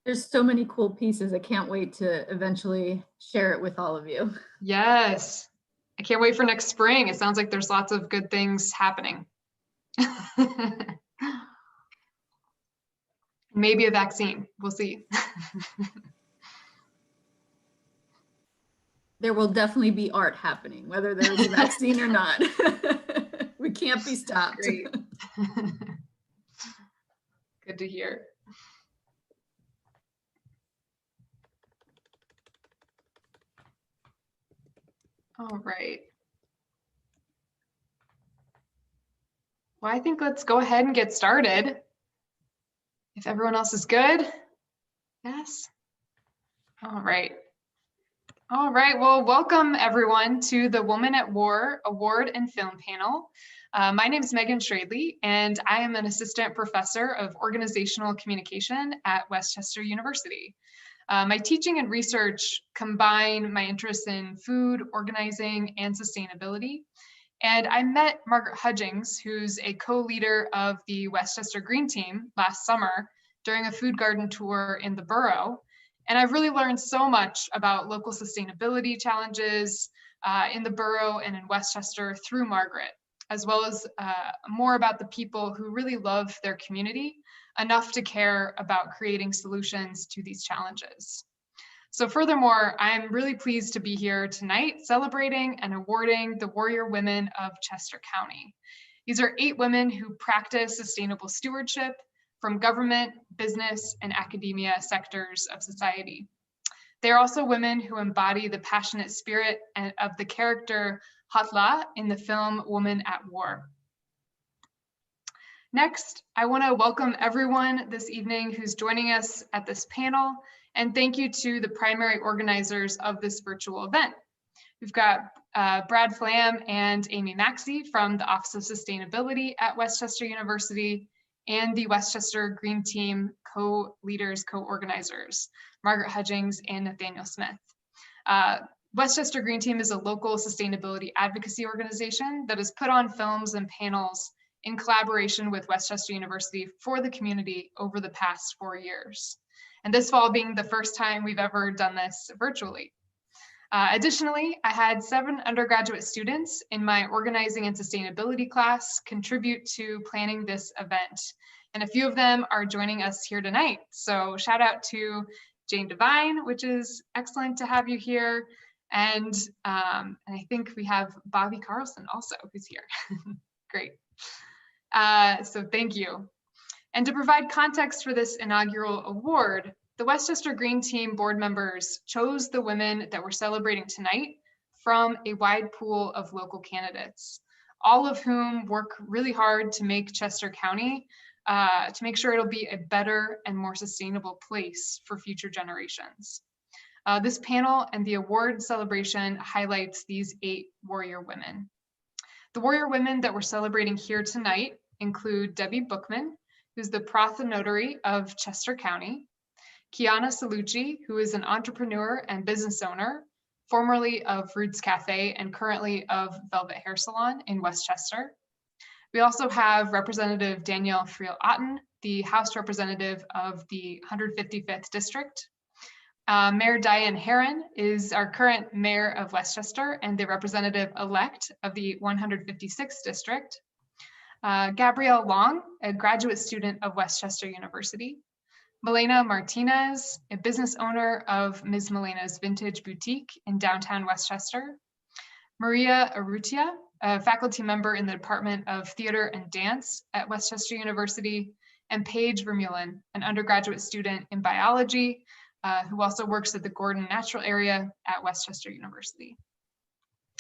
There's so many cool pieces. I can't wait to eventually share it with all of you. Yes. I can't wait for next spring. It sounds like there's lots of good things happening. Maybe a vaccine. We'll see. There will definitely be art happening, whether there is a vaccine or not. We can't be stopped. Great. Good to hear. All right. Well, I think let's go ahead and get started. If everyone else is good. Yes. All right. All right, well, welcome everyone to the Woman at War Award and Film Panel. My name is Megan Schradley, and I am an assistant professor of organizational communication at West Chester University. My teaching and research combine my interests in food, organizing, and sustainability. And I met Margaret Hudgings, who's a co-leader of the West Chester Green Team last summer during a food garden tour in the borough. And I've really learned so much about local sustainability challenges in the borough and in West Chester through Margaret, as well as more about the people who really love their community enough to care about creating solutions to these challenges. So furthermore, I'm really pleased to be here tonight celebrating and awarding the Warrior Women of Chester County. These are 8 women who practice sustainable stewardship from government, business, and academia sectors of society. They're also women who embody the passionate spirit of the character Hatla in the film Woman at War. Next, I want to welcome everyone this evening who's joining us at this panel, and thank you to the primary organizers of this virtual event. We've got Brad Flam and Amy Maxey from the Office of Sustainability at West Chester University, and the West Chester Green Team co-leaders, co-organizers, Margaret Hudgings and Nathaniel Smith. West Chester Green Team is a local sustainability advocacy organization that has put on films and panels in collaboration with West Chester University for the community over the past 4 years. And this fall being the first time we've ever done this virtually. Additionally, I had 7 undergraduate students in my organizing and sustainability class contribute to planning this event. And a few of them are joining us here tonight. So shout out to Jane Devine, which is excellent to have you here. And I think we have Bobby Carlson also, who's here. Great. So thank you. And to provide context for this inaugural award, the West Chester Green Team board members chose the women that we're celebrating tonight from a wide pool of local candidates, all of whom work really hard to make Chester County, to make sure it'll be a better and more sustainable place for future generations. This panel and the award celebration highlights these 8 warrior women. The warrior women that we're celebrating here tonight include Debbie Bookman, who's the Prathanotary of Chester County, Kiana Salucci, who is an entrepreneur and business owner, formerly of Roots Cafe and currently of Velvet Hair Salon in West Chester. We also have Representative Danielle Friel-Otten, the House Representative of the 155th District. Mayor Diane Herron is our current mayor of West Chester and the representative-elect of the 156th District. Gabrielle Long, a graduate student of West Chester University. Milena Martinez, a business owner of Ms. Milena's Vintage Boutique in downtown West Chester. Maria Arrutia, a faculty member in the Department of Theater and Dance at West Chester University. And Paige Vermeulen, an undergraduate student in biology, who also works at the Gordon Natural Area at West Chester University.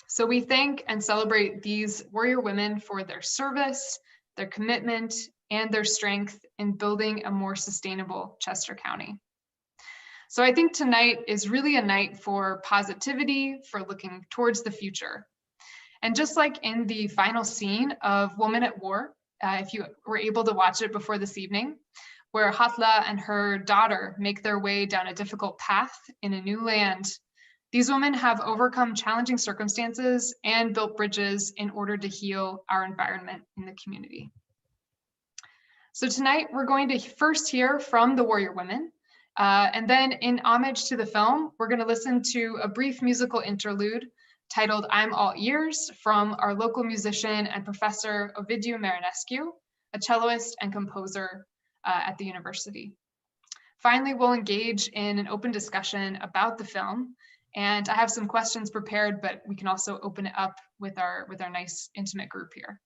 So we thank and celebrate these warrior women for their service, their commitment, and their strength in building a more sustainable Chester County. So I think tonight is really a night for positivity, for looking towards the future. And just like in the final scene of Woman at War, if you were able to watch it before this evening, where Hatla and her daughter make their way down a difficult path in a new land, these women have overcome challenging circumstances and built bridges in order to heal our environment in the community. So tonight we're going to first hear from the Warrior Women, and then in homage to the film, we're going to listen to a brief musical interlude titled I'm All Ears from our local musician and professor Ovidiu Marinescu, a celloist and composer at the university. Finally, we'll engage in an open discussion about the film, and I have some questions prepared, but we can also open it up with our nice intimate group here.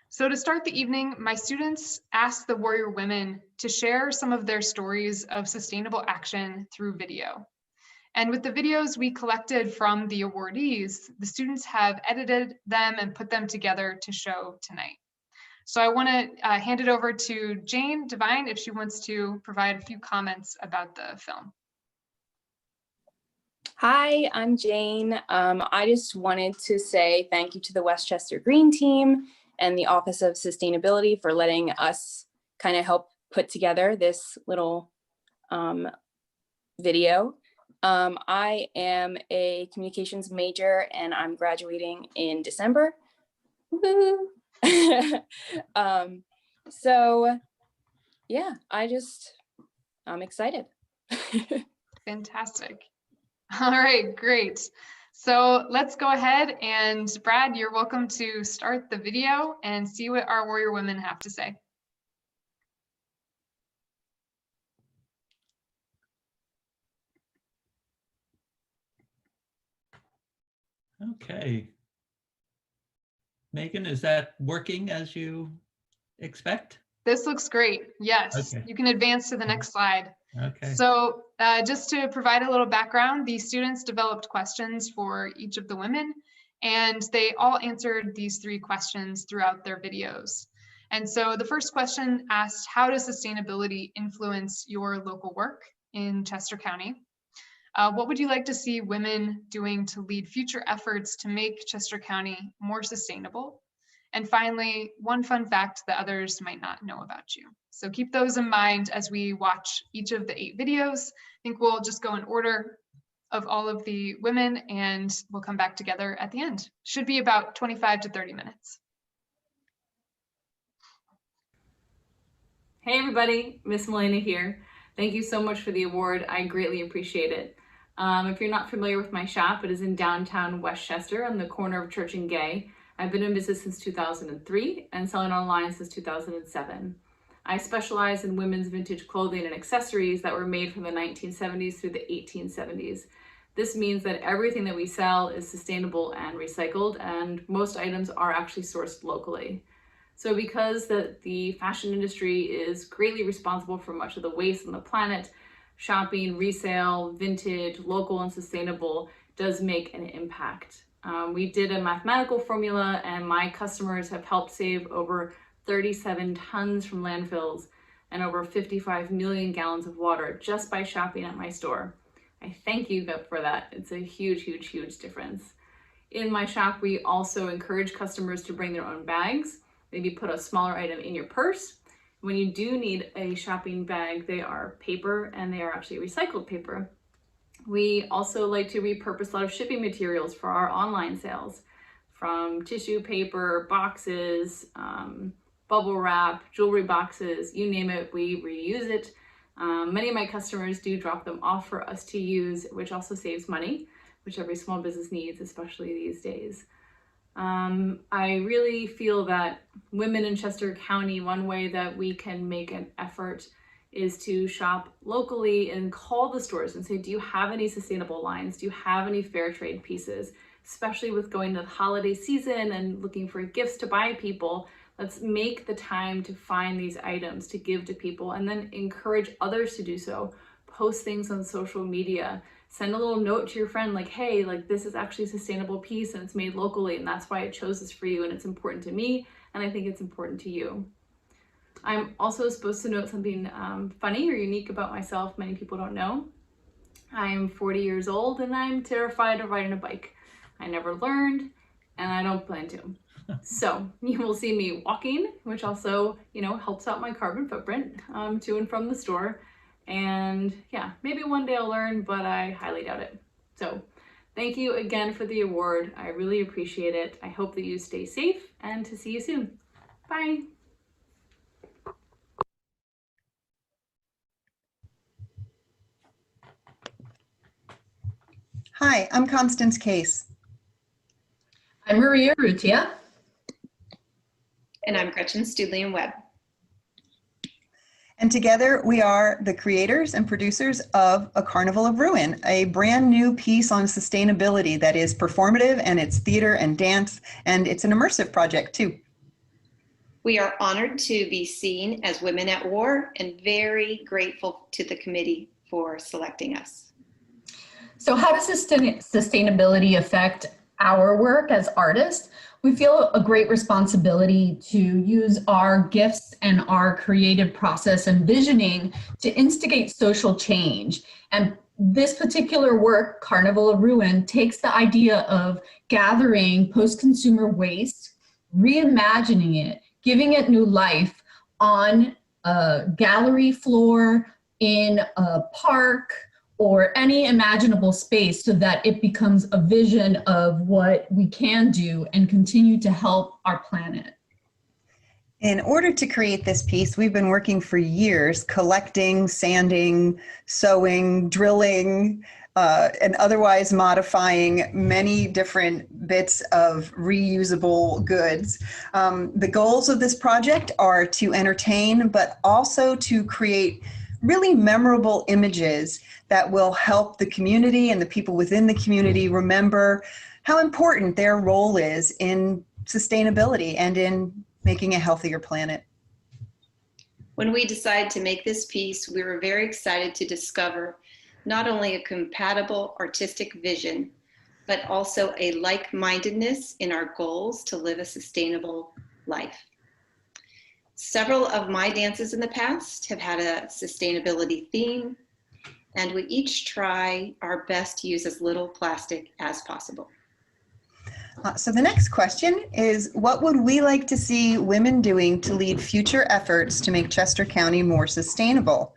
So to start the evening, my students asked the Warrior Women to share some of their stories of sustainable action through video. And with the videos we collected from the awardees, the students have edited them and put them together to show tonight. So I want to hand it over to Jane Devine if she wants to provide a few comments about the film. Hi, I'm Jane. I just wanted to say thank you to the Westchester Green team and the Office of Sustainability for letting us kind of help put together this little video. I am a communications major and I'm graduating in December. Woo-hoo. So yeah, I'm excited. Fantastic. All right, great. So let's go ahead and Brad, you're welcome to start the video and see what our Warrior Women have to say. Okay. Megan, is that working as you expect? This looks great. Yes, Okay. You can advance to the next slide. Okay. So just to provide a little background, the students developed questions for each of the women, and they all answered these 3 questions throughout their videos. And so the first question asked, how does sustainability influence your local work in Chester County? What would you like to see women doing to lead future efforts to make Chester County more sustainable? And finally, one fun fact that others might not know about you. So keep those in mind as we watch each of the 8 videos. I think we'll just go in order of all of the women and we'll come back together at the end. Should be about 25 to 30 minutes. Hey everybody, Miss Milena here. Thank you so much for the award. I greatly appreciate it. If you're not familiar with my shop, it is in downtown Westchester on the corner of Church and Gay. I've been in business since 2003 and selling online since 2007. I specialize in women's vintage clothing and accessories that were made from the 1970s through the 1870s. This means that everything that we sell is sustainable and recycled, and most items are actually sourced locally. So because the fashion industry is greatly responsible for much of the waste on the planet, shopping, resale, vintage, local, and sustainable does make an impact. We did a mathematical formula and my customers have helped save over 37 tons from landfills and over 55 million gallons of water just by shopping at my store. I thank you for that. It's a huge, huge, huge difference. In my shop, we also encourage customers to bring their own bags. Maybe put a smaller item in your purse. When you do need a shopping bag, they are paper and they are actually recycled paper. We also like to repurpose a lot of shipping materials for our online sales, from tissue paper, boxes, bubble wrap, jewelry boxes, you name it, we reuse it. Many of my customers do drop them off for us to use, which also saves money, which every small business needs, especially these days. I really feel that women in Chester County, one way that we can make an effort is to shop locally and call the stores and say, do you have any sustainable lines? Do you have any fair trade pieces? Especially with going to the holiday season and looking for gifts to buy people, let's make the time to find these items to give to people and then encourage others to do so. Post things on social media. Send a little note to your friend like, hey, like this is actually a sustainable piece and it's made locally and that's why I chose this for you and it's important to me and I think it's important to you. I'm also supposed to note something funny or unique about myself many people don't know. I'm 40 years old and I'm terrified of riding a bike. I never learned and I don't plan to. So you will see me walking, which also, helps out my carbon footprint to and from the store. And yeah, maybe one day I'll learn, but I highly doubt it. So thank you again for the award. I really appreciate it. I hope that you stay safe and to see you soon. Bye. Hi, I'm Constance Case. I'm Maria Rutia. And I'm Gretchen Studlian Webb. And together we are the creators and producers of A Carnival of Ruin, a brand new piece on sustainability that is performative, and it's theater and dance, and it's an immersive project too. We are honored to be seen as Women at War and very grateful to the committee for selecting us. So how does sustainability affect our work as artists? We feel a great responsibility to use our gifts and our creative process and visioning to instigate social change. And this particular work, Carnival of Ruin, takes the idea of gathering post-consumer waste, reimagining it, giving it new life on a gallery floor, in a park, or any imaginable space, so that it becomes a vision of what we can do and continue to help our planet. In order to create this piece, we've been working for years collecting, sanding, sewing, drilling, and otherwise modifying many different bits of reusable goods. The goals of this project are to entertain, but also to create really memorable images that will help the community and the people within the community remember how important their role is in sustainability and in making a healthier planet. When we decided to make this piece, we were very excited to discover not only a compatible artistic vision, but also a like-mindedness in our goals to live a sustainable life. Several of my dances in the past have had a sustainability theme, and we each try our best to use as little plastic as possible. So the next question is, what would we like to see women doing to lead future efforts to make Chester County more sustainable?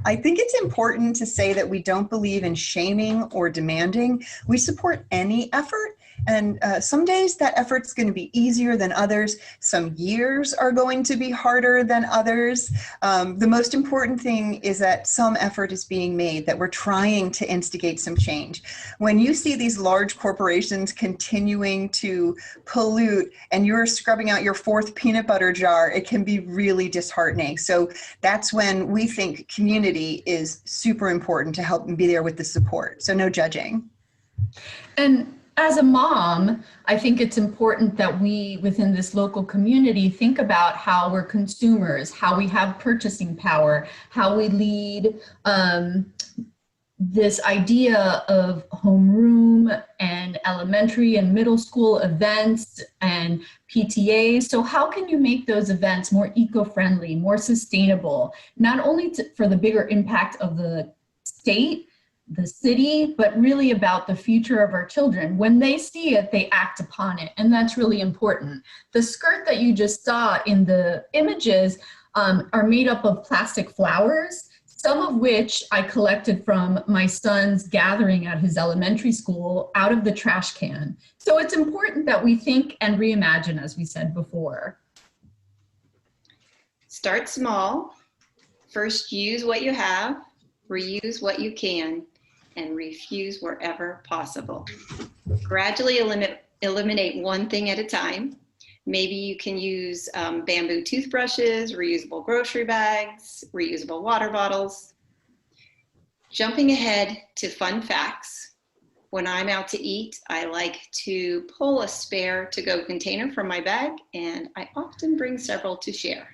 I think it's important to say that we don't believe in shaming or demanding. We support any effort, and some days that effort's going to be easier than others. Some years are going to be harder than others. The most important thing is that some effort is being made, that we're trying to instigate some change. When you see these large corporations continuing to pollute and you're scrubbing out your fourth peanut butter jar, it can be really disheartening. So that's when we think community is super important to help and be there with the support. So no judging. And as a mom, I think it's important that we within this local community think about how we're consumers, how we have purchasing power, how we lead this idea of homeroom and elementary and middle school events and PTAs. So how can you make those events more eco-friendly, more sustainable, not only for the bigger impact of the state, the city, but really about the future of our children? When they see it, they act upon it, and that's really important. The skirt that you just saw in the images are made up of plastic flowers, some of which I collected from my son's gathering at his elementary school out of the trash can. So it's important that we think and reimagine, as we said before. Start small. First, use what you have, reuse what you can, and refuse wherever possible. Gradually eliminate one thing at a time. Maybe you can use bamboo toothbrushes, reusable grocery bags, reusable water bottles. Jumping ahead to fun facts. When I'm out to eat, I like to pull a spare to-go container from my bag, and I often bring several to share.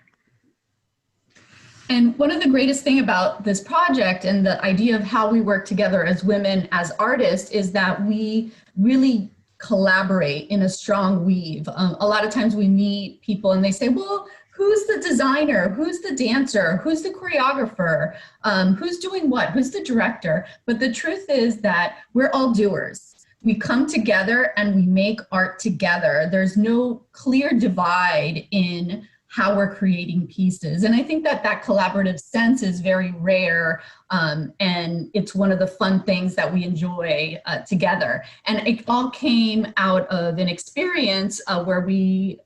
And one of the greatest thing about this project and the idea of how we work together as women, as artists, is that we really collaborate in a strong weave. A lot of times we meet people and they say, well, who's the designer? Who's the dancer? Who's the choreographer? Who's doing what? Who's the director? But the truth is that we're all doers. We come together and we make art together. There's no clear divide in how we're creating pieces. And I think that that collaborative sense is very rare, and it's one of the fun things that we enjoy together. And it all came out of an experience where we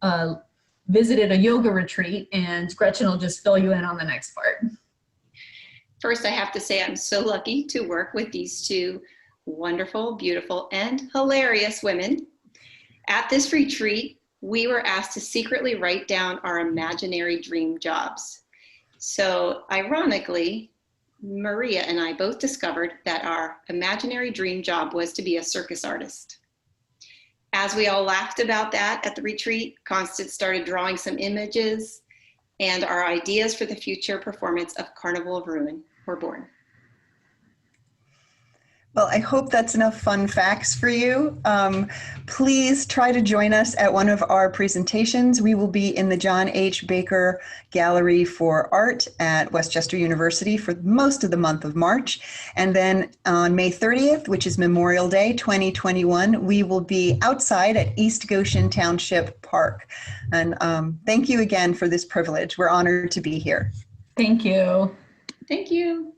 visited a yoga retreat, and Gretchen will just fill you in on the next part. First, I have to say I'm so lucky to work with these two wonderful, beautiful, and hilarious women. At this retreat, we were asked to secretly write down our imaginary dream jobs. So ironically, Maria and I both discovered that our imaginary dream job was to be a circus artist. As we all laughed about that at the retreat, Constance started drawing some images, and our ideas for the future performance of Carnival of Ruin were born. Well, I hope that's enough fun facts for you. Please try to join us at one of our presentations. We will be in the John H. Baker Gallery for Art at Westchester University for most of the month of March. And then on May 30th, which is Memorial Day 2021, we will be outside at East Goshen Township Park. And thank you again for this privilege. We're honored to be here. Thank you. Thank you.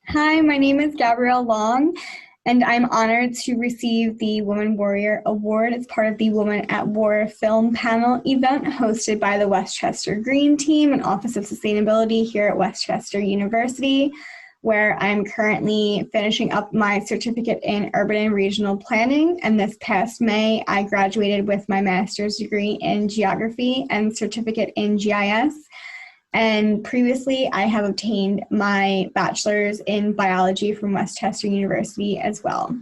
Hi, my name is Gabrielle Long, and I'm honored to receive the Woman Warrior Award as part of the Women at War film panel event hosted by the Westchester Green Team and Office of Sustainability here at Westchester University, where I'm currently finishing up my certificate in urban and regional planning. And this past May, I graduated with my master's degree in geography and certificate in GIS. And previously, I have obtained my bachelor's in biology from Westchester University as well.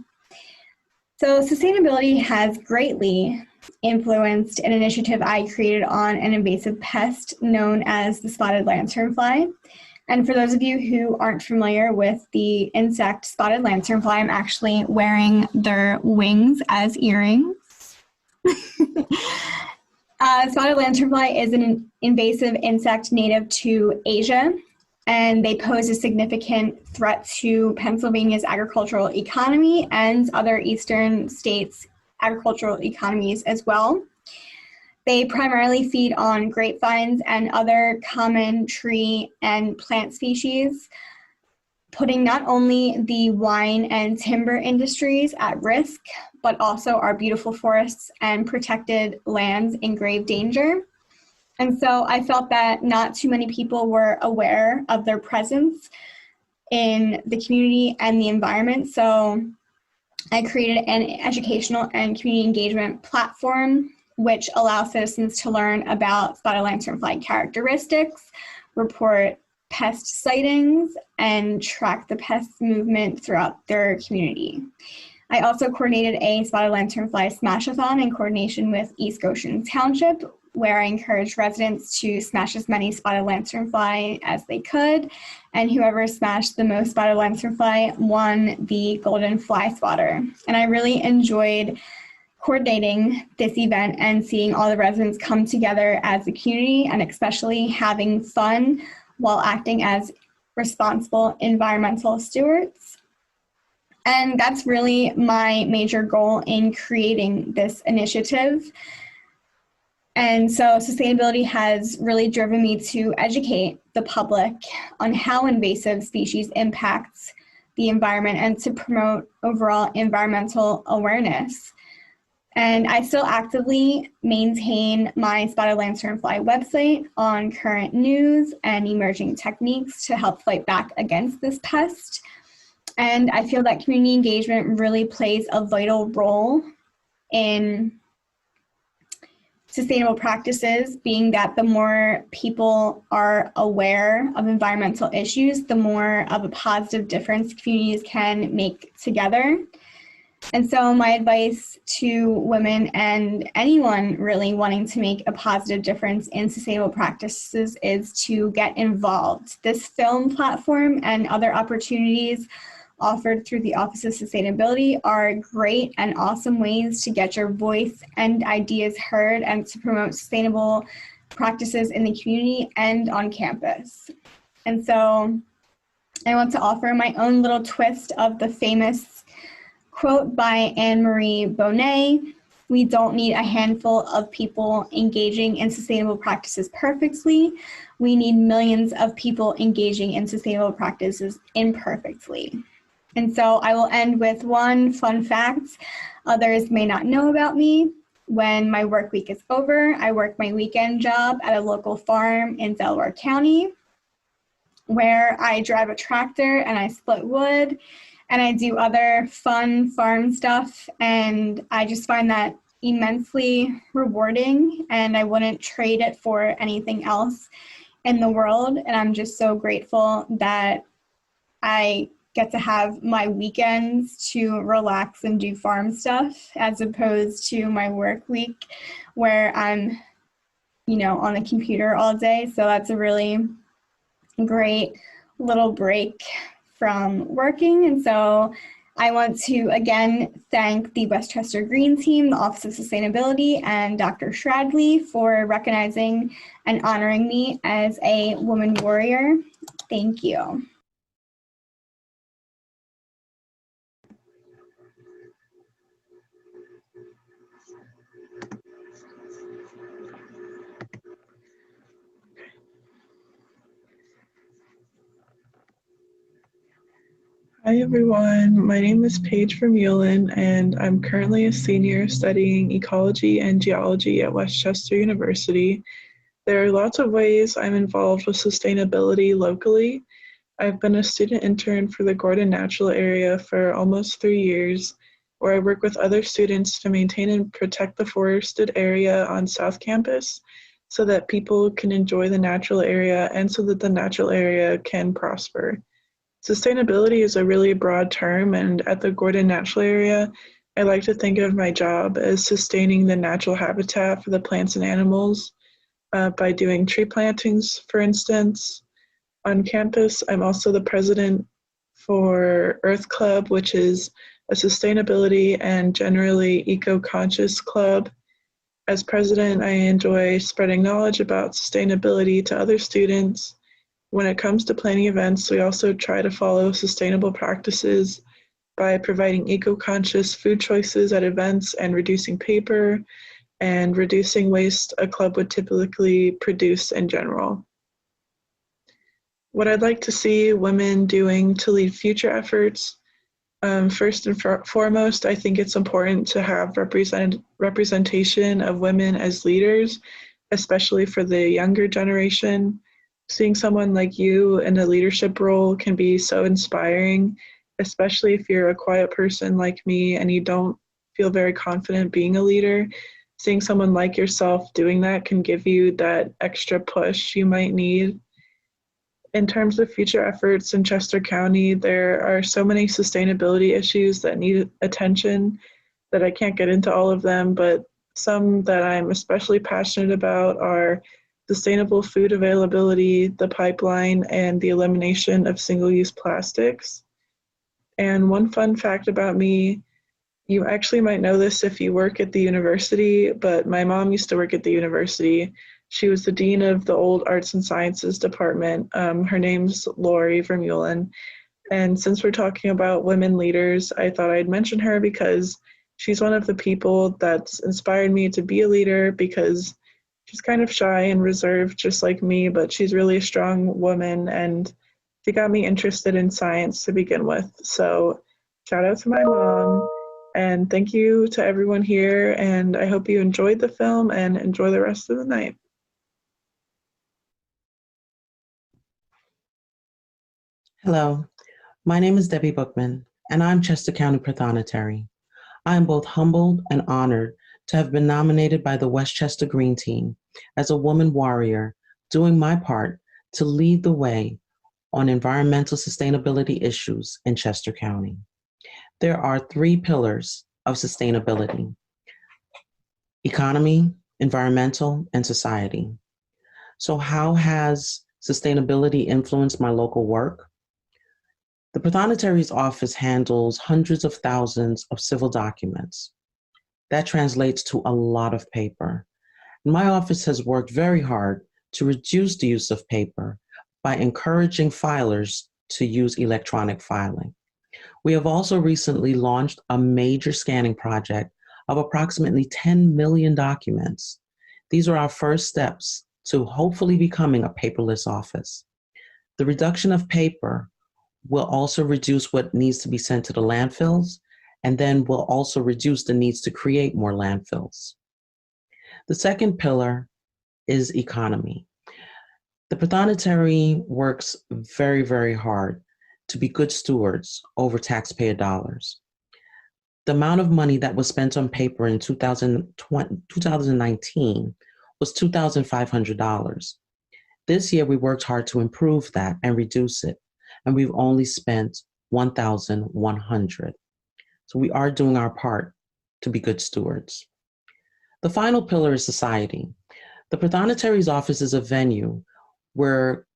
So sustainability has greatly influenced an initiative I created on an invasive pest known as the spotted lanternfly. And for those of you who aren't familiar with the insect spotted lanternfly, I'm actually wearing their wings as earrings. Spotted lanternfly is an invasive insect native to Asia, and they pose a significant threat to Pennsylvania's agricultural economy and other eastern states' agricultural economies as well. They primarily feed on grapevines and other common tree and plant species, putting not only the wine and timber industries at risk, but also our beautiful forests and protected lands in grave danger. And so I felt that not too many people were aware of their presence in the community and the environment. So I created an educational and community engagement platform, which allows citizens to learn about spotted lanternfly characteristics, report pest sightings, and track the pest movement throughout their community. I also coordinated a spotted lanternfly smash-a-thon in coordination with East Goshen Township, where I encouraged residents to smash as many spotted lanternfly as they could, and whoever smashed the most spotted lanternfly won the golden fly swatter. And I really enjoyed coordinating this event and seeing all the residents come together as a community, and especially having fun while acting as responsible environmental stewards. And that's really my major goal in creating this initiative. And so sustainability has really driven me to educate the public on how invasive species impacts the environment and to promote overall environmental awareness. And I still actively maintain my spotted lanternfly website on current news and emerging techniques to help fight back against this pest. And I feel that community engagement really plays a vital role in sustainable practices, being that the more people are aware of environmental issues, the more of a positive difference communities can make together. And so my advice to women and anyone really wanting to make a positive difference in sustainable practices is to get involved. This film platform and other opportunities offered through the Office of Sustainability are great and awesome ways to get your voice and ideas heard and to promote sustainable practices in the community and on campus. And so I want to offer my own little twist of the famous quote by Anne-Marie Bonnet: "We don't need a handful of people engaging in sustainable practices perfectly. We need millions of people engaging in sustainable practices imperfectly." And so I will end with one fun fact others may not know about me. When my work week is over, I work my weekend job at a local farm in Delaware County, where I drive a tractor and I split wood and I do other fun farm stuff. And I just find that immensely rewarding, and I wouldn't trade it for anything else in the world. And I'm just so grateful that I get to have my weekends to relax and do farm stuff as opposed to my work week where I'm, on the computer all day. So that's a really great little break from working. And so I want to again thank the Westchester Green Team, the Office of Sustainability, and Dr. Shradley for recognizing and honoring me as a woman warrior. Thank you. Hi everyone, my name is Paige Vermeulen and I'm currently a senior studying ecology and geology at Westchester University. There are lots of ways I'm involved with sustainability locally. I've been a student intern for the Gordon Natural Area for almost 3 years, where I work with other students to maintain and protect the forested area on South Campus so that people can enjoy the natural area and so that the natural area can prosper. Sustainability is a really broad term, and at the Gordon Natural Area, I like to think of my job as sustaining the natural habitat for the plants and animals by doing tree plantings, for instance. On campus, I'm also the president for Earth Club, which is a sustainability and generally eco-conscious club. As president, I enjoy spreading knowledge about sustainability to other students. When it comes to planning events, we also try to follow sustainable practices by providing eco-conscious food choices at events and reducing paper and reducing waste a club would typically produce in general. What I'd like to see women doing to lead future efforts, first and foremost, I think it's important to have representation of women as leaders, especially for the younger generation. Seeing someone like you in a leadership role can be so inspiring, especially if you're a quiet person like me and you don't feel very confident being a leader. Seeing someone like yourself doing that can give you that extra push you might need. In terms of future efforts in Chester County, there are so many sustainability issues that need attention that I can't get into all of them, but some that I'm especially passionate about are sustainable food availability, the pipeline, and the elimination of single-use plastics. And one fun fact about me, you actually might know this if you work at the university, but my mom used to work at the university. She was the dean of the old Arts and Sciences department. Her name's Lori Vermeulen. And since we're talking about women leaders, I thought I'd mention her because she's one of the people that's inspired me to be a leader, because she's kind of shy and reserved just like me, but she's really a strong woman and she got me interested in science to begin with. So shout out to my mom and thank you to everyone here, and I hope you enjoyed the film and enjoy the rest of the night. Hello, my name is Debbie Bookman and I'm Chester County Prothonotary. I am both humbled and honored to have been nominated by the Westchester Green Team as a woman warrior, doing my part to lead the way on environmental sustainability issues in Chester County. There are 3 pillars of sustainability: economy, environmental, and society. So how has sustainability influenced my local work? The Prothonotary's office handles hundreds of thousands of civil documents. That translates to a lot of paper. My office has worked very hard to reduce the use of paper by encouraging filers to use electronic filing. We have also recently launched a major scanning project of approximately 10 million documents. These are our first steps to hopefully becoming a paperless office. The reduction of paper We'll also reduce what needs to be sent to the landfills, and then we'll also reduce the needs to create more landfills. The second pillar is economy. The Prothonotary works very, very hard to be good stewards over taxpayer dollars. The amount of money that was spent on paper in 2019 was $2,500. This year, we worked hard to improve that and reduce it, and we've only spent $1,100. So we are doing our part to be good stewards. The final pillar is society. The Prothonotary's office is a venue where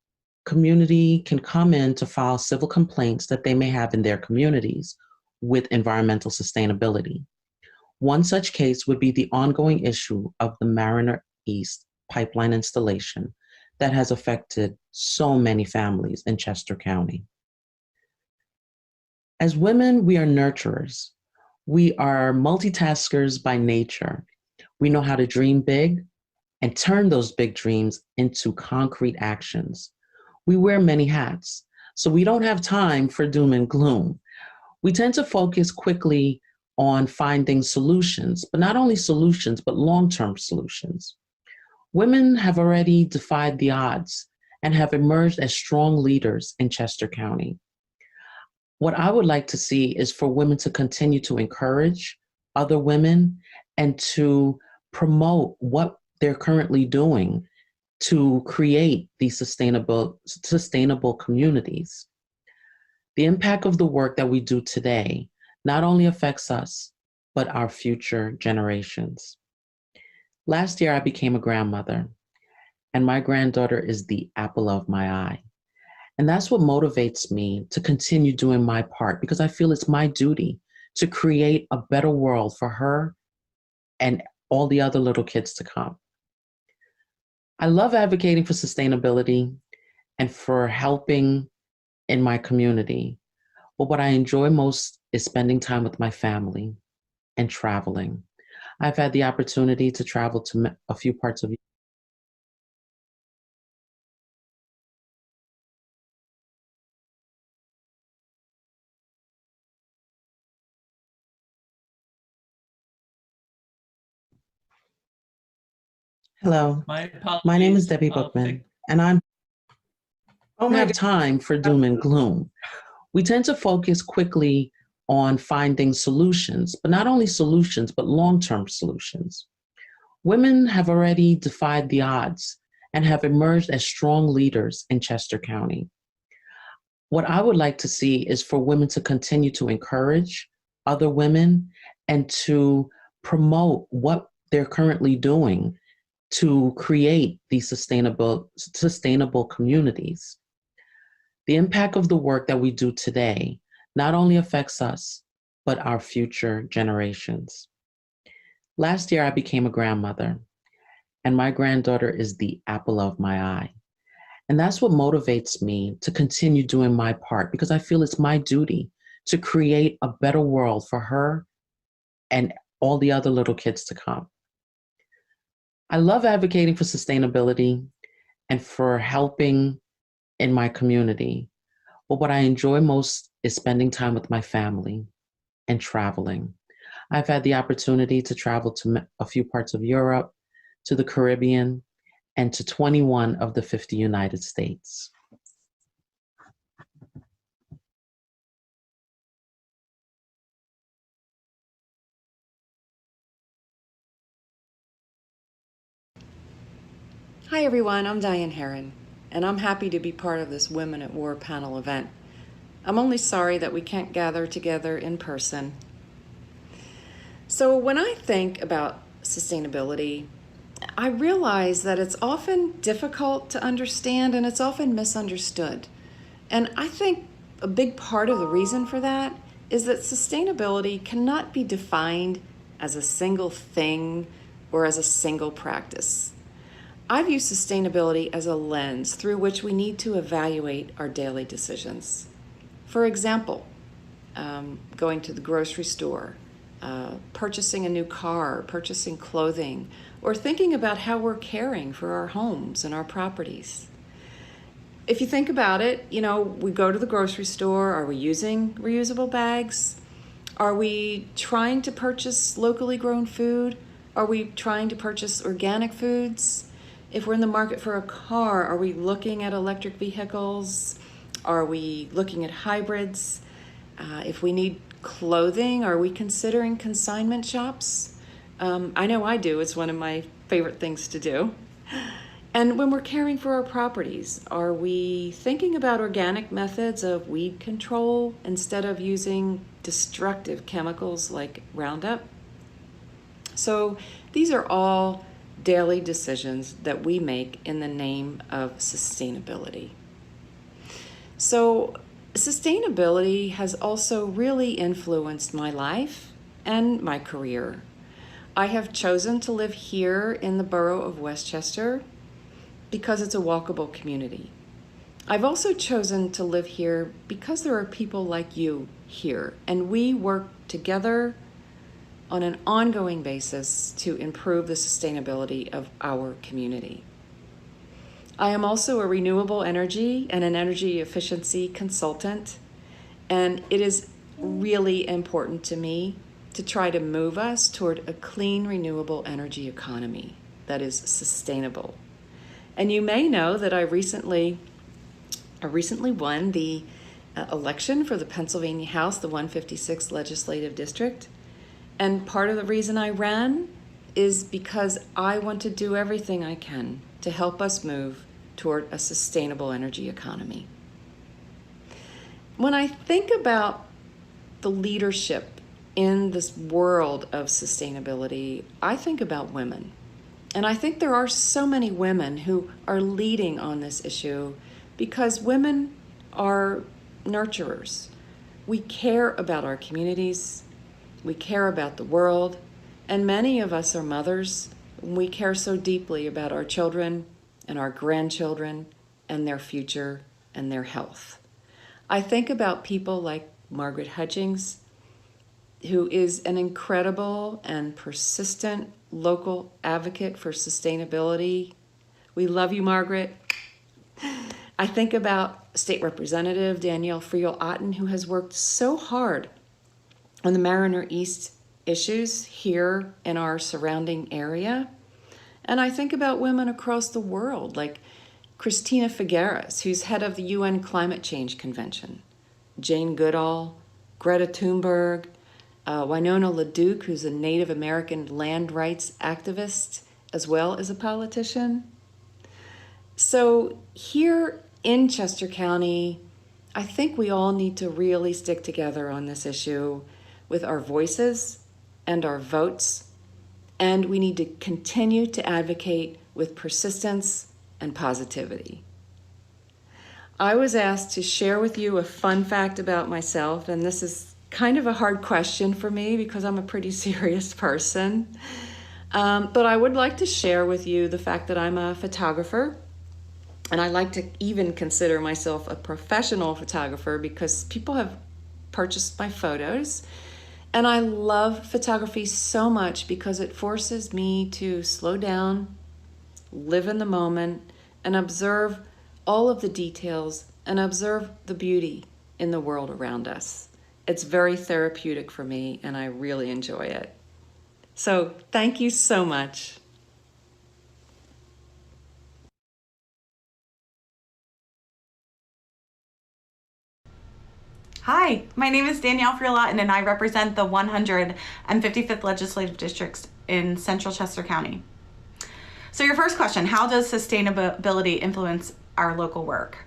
community can come in to file civil complaints that they may have in their communities with environmental sustainability. One such case would be the ongoing issue of the Mariner East pipeline installation that has affected so many families in Chester County. As women, we are nurturers. We are multitaskers by nature. We know how to dream big and turn those big dreams into concrete actions. We wear many hats, so we don't have time for doom and gloom. We tend to focus quickly on finding solutions, but not only solutions, but long-term solutions. Women have already defied the odds and have emerged as strong leaders in Chester County. What I would like to see is for women to continue to encourage other women and to promote what they're currently doing to create these sustainable communities. The impact of the work that we do today not only affects us, but our future generations. Last year, I became a grandmother, and my granddaughter is the apple of my eye. And that's what motivates me to continue doing my part, because I feel it's my duty to create a better world for her and all the other little kids to come. I love advocating for sustainability and for helping in my community. But what I enjoy most is spending time with my family and traveling. I've had the opportunity to travel to a few parts of Hello, my name is Debbie Bookman, and I don't have time for doom and gloom. We tend to focus quickly on finding solutions, but not only solutions, but long-term solutions. Women have already defied the odds and have emerged as strong leaders in Chester County. What I would like to see is for women to continue to encourage other women and to promote what they're currently doing to create these sustainable communities. The impact of the work that we do today not only affects us, but our future generations. Last year, I became a grandmother, and my granddaughter is the apple of my eye. And that's what motivates me to continue doing my part, because I feel it's my duty to create a better world for her and all the other little kids to come. I love advocating for sustainability and for helping in my community. But what I enjoy most is spending time with my family and traveling. I've had the opportunity to travel to a few parts of Europe, to the Caribbean, and to 21 of the 50 United States. Hi everyone, I'm Diane Herron, and I'm happy to be part of this Women at War panel event. I'm only sorry that we can't gather together in person. So when I think about sustainability, I realize that it's often difficult to understand and it's often misunderstood. And I think a big part of the reason for that is that sustainability cannot be defined as a single thing or as a single practice. I view sustainability as a lens through which we need to evaluate our daily decisions. For example, going to the grocery store, purchasing a new car, purchasing clothing, or thinking about how we're caring for our homes and our properties. if you think about it, you know, we go to the grocery store, are we using reusable bags? Are we trying to purchase locally grown food? Are we trying to purchase organic foods? If we're in the market for a car, are we looking at electric vehicles? Are we looking at hybrids? If we need clothing, are we considering consignment shops? I know I do. It's one of my favorite things to do. And when we're caring for our properties, are we thinking about organic methods of weed control instead of using destructive chemicals like Roundup? So these are all daily decisions that we make in the name of sustainability. So sustainability has also really influenced my life and my career. I have chosen to live here in the borough of Westchester because it's a walkable community. I've also chosen to live here because there are people like you here, and we work together on an ongoing basis to improve the sustainability of our community. I am also a renewable energy and an energy efficiency consultant, and it is really important to me to try to move us toward a clean, renewable energy economy that is sustainable. And you may know that I recently won the election for the Pennsylvania House, the 156th Legislative District. And part of the reason I ran is because I want to do everything I can to help us move toward a sustainable energy economy. When I think about the leadership in this world of sustainability, I think about women. And I think there are so many women who are leading on this issue because women are nurturers. We care about our communities, we care about the world, and many of us are mothers. We care so deeply about our children and our grandchildren and their future and their health. I think about people like Margaret Hutchings, who is an incredible and persistent local advocate for sustainability. We love you, Margaret. I think about State Representative Danielle Friel-Otten, who has worked so hard on the Mariner East issues here in our surrounding area. And I think about women across the world, like Christina Figueres, who's head of the UN Climate Change Convention, Jane Goodall, Greta Thunberg, Winona LaDuke, who's a Native American land rights activist, as well as a politician. So here in Chester County, I think we all need to really stick together on this issue with our voices and our votes, and we need to continue to advocate with persistence and positivity. I was asked to share with you a fun fact about myself, and this is kind of a hard question for me because I'm a pretty serious person. But I would like to share with you the fact that I'm a photographer, and I like to even consider myself a professional photographer because people have purchased my photos. And I love photography so much because it forces me to slow down, live in the moment, and observe all of the details and observe the beauty in the world around us. It's very therapeutic for me, and I really enjoy it. So thank you so much. Hi, my name is Danielle Friel-Otten, and I represent the 155th Legislative District in Central Chester County. So your first question, how does sustainability influence our local work?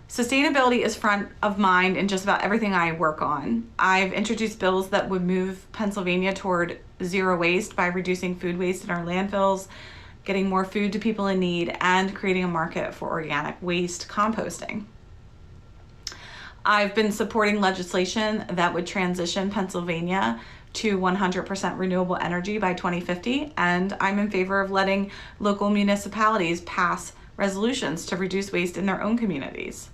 Sustainability is front of mind in just about everything I work on. I've introduced bills that would move Pennsylvania toward zero waste by reducing food waste in our landfills, getting more food to people in need, and creating a market for organic waste composting. I've been supporting legislation that would transition Pennsylvania to 100% renewable energy by 2050, and I'm in favor of letting local municipalities pass resolutions to reduce waste in their own communities.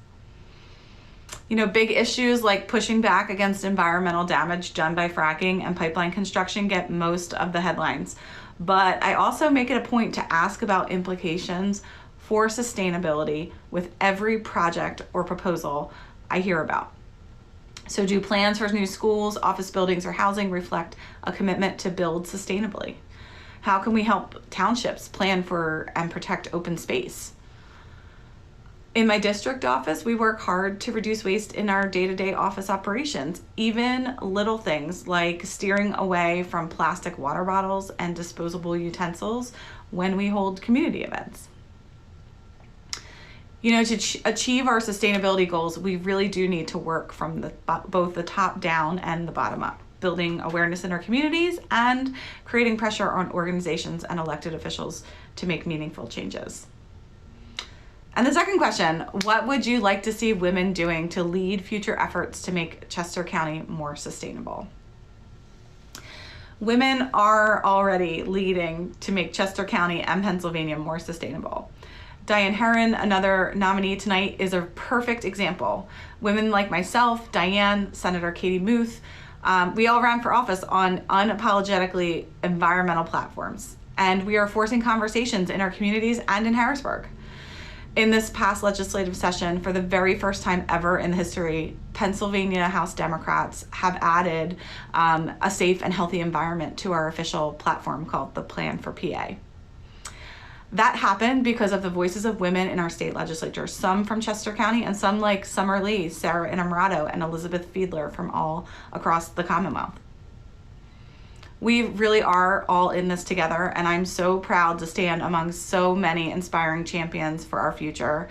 You know, big issues like pushing back against environmental damage done by fracking and pipeline construction get most of the headlines, but I also make it a point to ask about implications for sustainability with every project or proposal I hear about. So do plans for new schools, office buildings, or housing reflect a commitment to build sustainably? How can we help townships plan for and protect open space? In my district office, we work hard to reduce waste in our day-to-day office operations, even little things like steering away from plastic water bottles and disposable utensils when we hold community events. You know, to achieve our sustainability goals, we really do need to work from both the top down and the bottom up, building awareness in our communities and creating pressure on organizations and elected officials to make meaningful changes. And the second question, what would you like to see women doing to lead future efforts to make Chester County more sustainable? Women are already leading to make Chester County and Pennsylvania more sustainable. Diane Herron, another nominee tonight, is a perfect example. Women like myself, Diane, Senator Katie Muth, we all ran for office on unapologetically environmental platforms, and we are forcing conversations in our communities and in Harrisburg. In this past legislative session, for the very first time ever in history, Pennsylvania House Democrats have added a safe and healthy environment to our official platform called the Plan for PA. That happened because of the voices of women in our state legislature, some from Chester County and some like Summer Lee, Sarah Innamorato, and Elizabeth Fiedler from all across the Commonwealth. We really are all in this together, and I'm so proud to stand among so many inspiring champions for our future.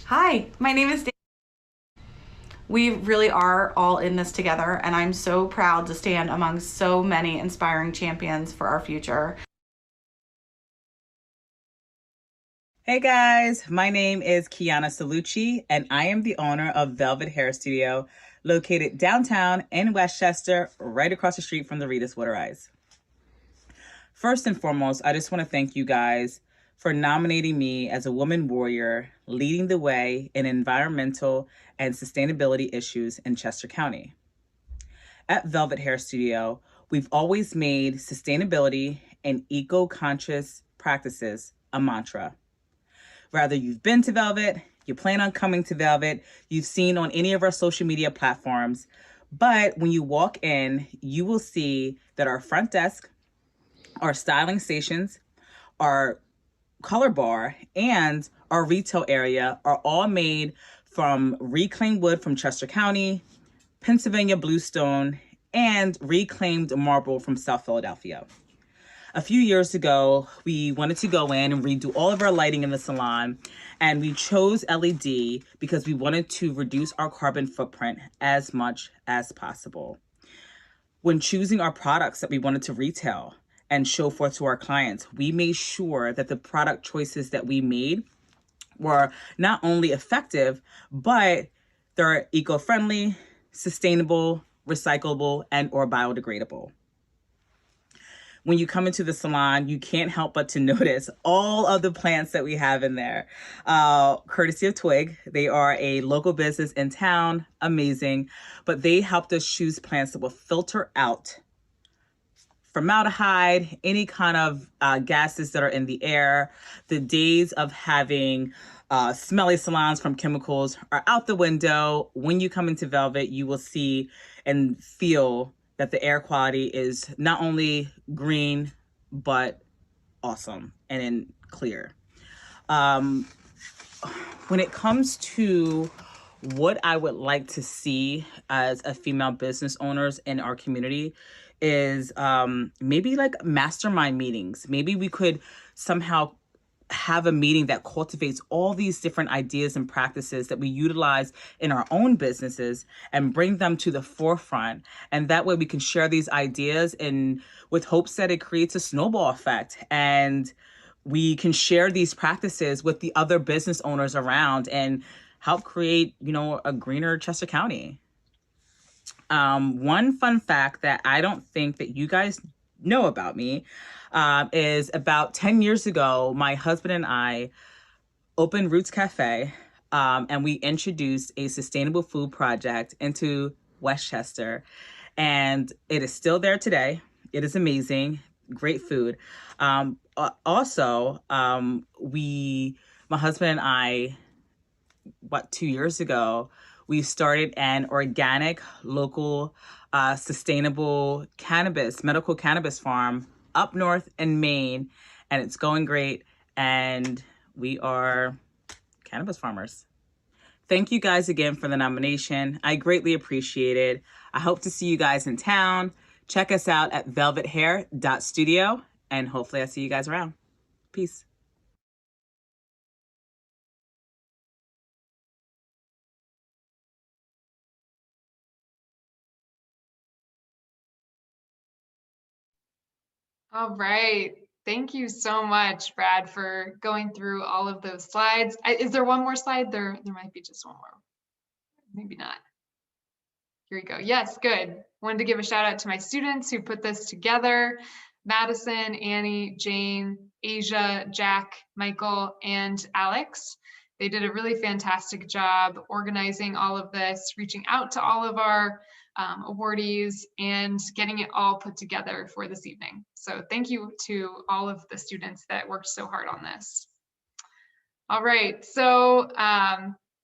Hi, my name is Dan. We really are all in this together, and I'm so proud to stand among so many inspiring champions for our future. Hey guys, my name is Kiana Salucci, and I am the owner of Velvet Hair Studio, located downtown in Westchester, right across the street from the Rita's Water Eyes. First and foremost, I just want to thank you guys for nominating me as a woman warrior, leading the way in environmental and sustainability issues in Chester County. At Velvet Hair Studio, we've always made sustainability and eco-conscious practices a mantra. Whether you've been to Velvet, you plan on coming to Velvet, you've seen on any of our social media platforms, but when you walk in, you will see that our front desk, our styling stations, our color bar, and our retail area are all made from reclaimed wood from Chester County, Pennsylvania bluestone, and reclaimed marble from South Philadelphia. A few years ago, we wanted to go in and redo all of our lighting in the salon, and we chose LED because we wanted to reduce our carbon footprint as much as possible. When choosing our products that we wanted to retail and show forth to our clients, we made sure that the product choices that we made were not only effective, but they're eco-friendly, sustainable, recyclable, and or biodegradable. When you come into the salon, you can't help but to notice all of the plants that we have in there. Courtesy of Twig, they are a local business in town, amazing, but they helped us choose plants that will filter out formaldehyde, any kind of gases that are in the air. The days of having smelly salons from chemicals are out the window. When you come into Velvet, you will see and feel that the air quality is not only green, but awesome and clear. When it comes to what I would like to see as a female business owners in our community is maybe like mastermind meetings. Maybe we could somehow have a meeting that cultivates all these different ideas and practices that we utilize in our own businesses and bring them to the forefront. And that way we can share these ideas and with hopes that it creates a snowball effect. And we can share these practices with the other business owners around and help create, you know, a greener Chester County. One fun fact that I don't think that you guys know about me is about 10 years ago, my husband and I opened Roots Cafe and we introduced a sustainable food project into Westchester, and it is still there today. It is amazing, great food. Also, my husband and I, 2 years ago, we started an organic, local, sustainable medical cannabis farm up north in Maine, and it's going great. And we are cannabis farmers. Thank you guys again for the nomination. I greatly appreciate it. I hope to see you guys in town. Check us out at velvethair.studio, and hopefully I see you guys around. Peace. All right. Thank you so much, Brad, for going through all of those slides. Is there one more slide? There might be just one more. Maybe not. Here we go. Yes, good. Wanted to give a shout out to my students who put this together. Madison, Annie, Jane, Asia, Jack, Michael, and Alex. They did a really fantastic job organizing all of this, reaching out to all of our awardees, and getting it all put together for this evening. So thank you to all of the students that worked so hard on this. All right, so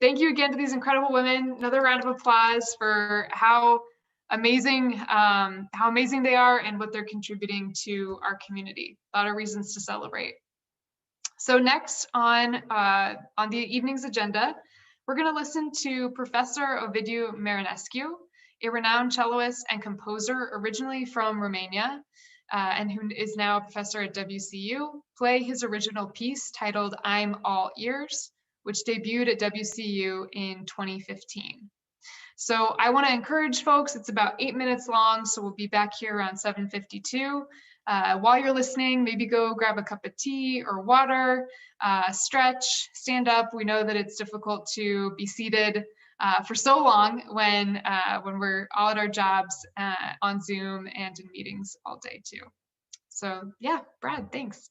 thank you again to these incredible women. Another round of applause for how amazing they are and what they're contributing to our community. A lot of reasons to celebrate. So next on the evening's agenda, we're going to listen to Professor Ovidiu Marinescu, a renowned celloist and composer originally from Romania, and who is now a professor at WCU, play his original piece titled I'm All Ears, which debuted at WCU in 2015. So I want to encourage folks, it's about 8 minutes long, so we'll be back here around 7:52. While you're listening, maybe go grab a cup of tea or water, stretch, stand up. We know that it's difficult to be seated for so long when we're all at our jobs on Zoom and in meetings all day too. So yeah, Brad, thanks.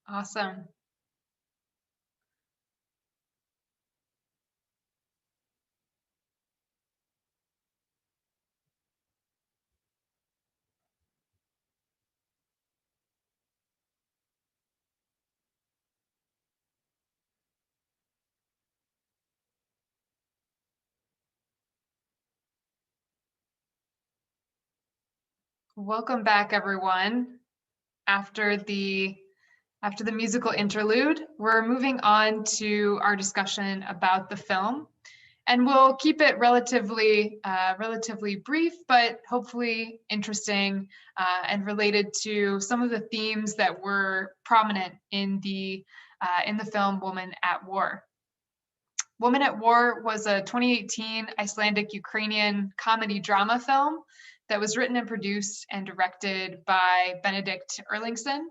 Awesome. Welcome back, everyone. After the musical interlude, we're moving on to our discussion about the film, and we'll keep it relatively brief, but hopefully interesting and related to some of the themes that were prominent in the film Woman at War. Woman at War was a 2018 Icelandic-Ukrainian comedy drama film that was written and produced and directed by Benedikt Erlingsson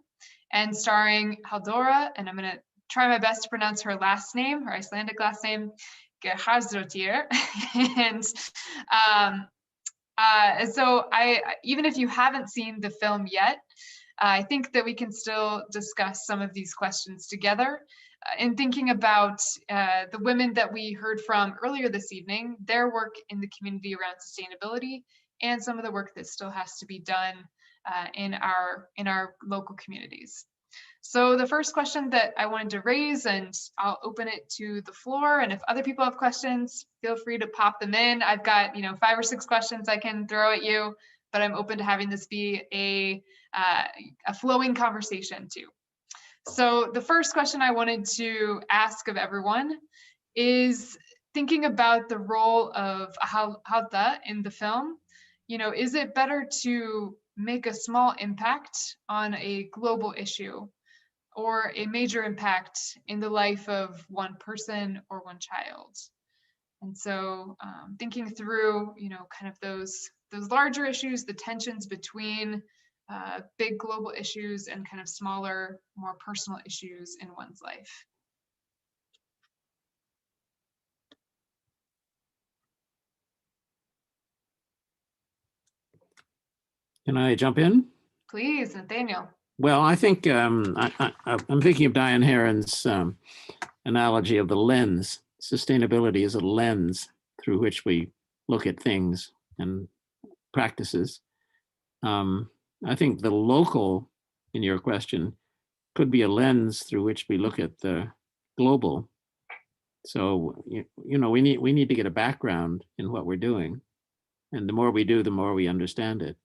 and starring Halldóra, and I'm going to try my best to pronounce her last name, her Icelandic last name, Gerhardsdóttir. And so even if you haven't seen the film yet, I think that we can still discuss some of these questions together. In thinking about the women that we heard from earlier this evening, their work in the community around sustainability, and some of the work that still has to be done in our local communities. So the first question that I wanted to raise, and I'll open it to the floor, and if other people have questions, feel free to pop them in. I've got 5 or 6 questions I can throw at you, but I'm open to having this be a flowing conversation too. So the first question I wanted to ask of everyone is thinking about the role of Halda in the film. Is it better to make a small impact on a global issue or a major impact in the life of one person or one child? And so thinking through, kind of those larger issues, the tensions between big global issues and kind of smaller, more personal issues in one's life. Can I jump in? Please, Nathaniel. Well, I think I'm thinking of Diane Heron's analogy of the lens. Sustainability is a lens through which we look at things and practices. I think the local, in your question, could be a lens through which we look at the global. So, we need to get a background in what we're doing. And the more we do, the more we understand it.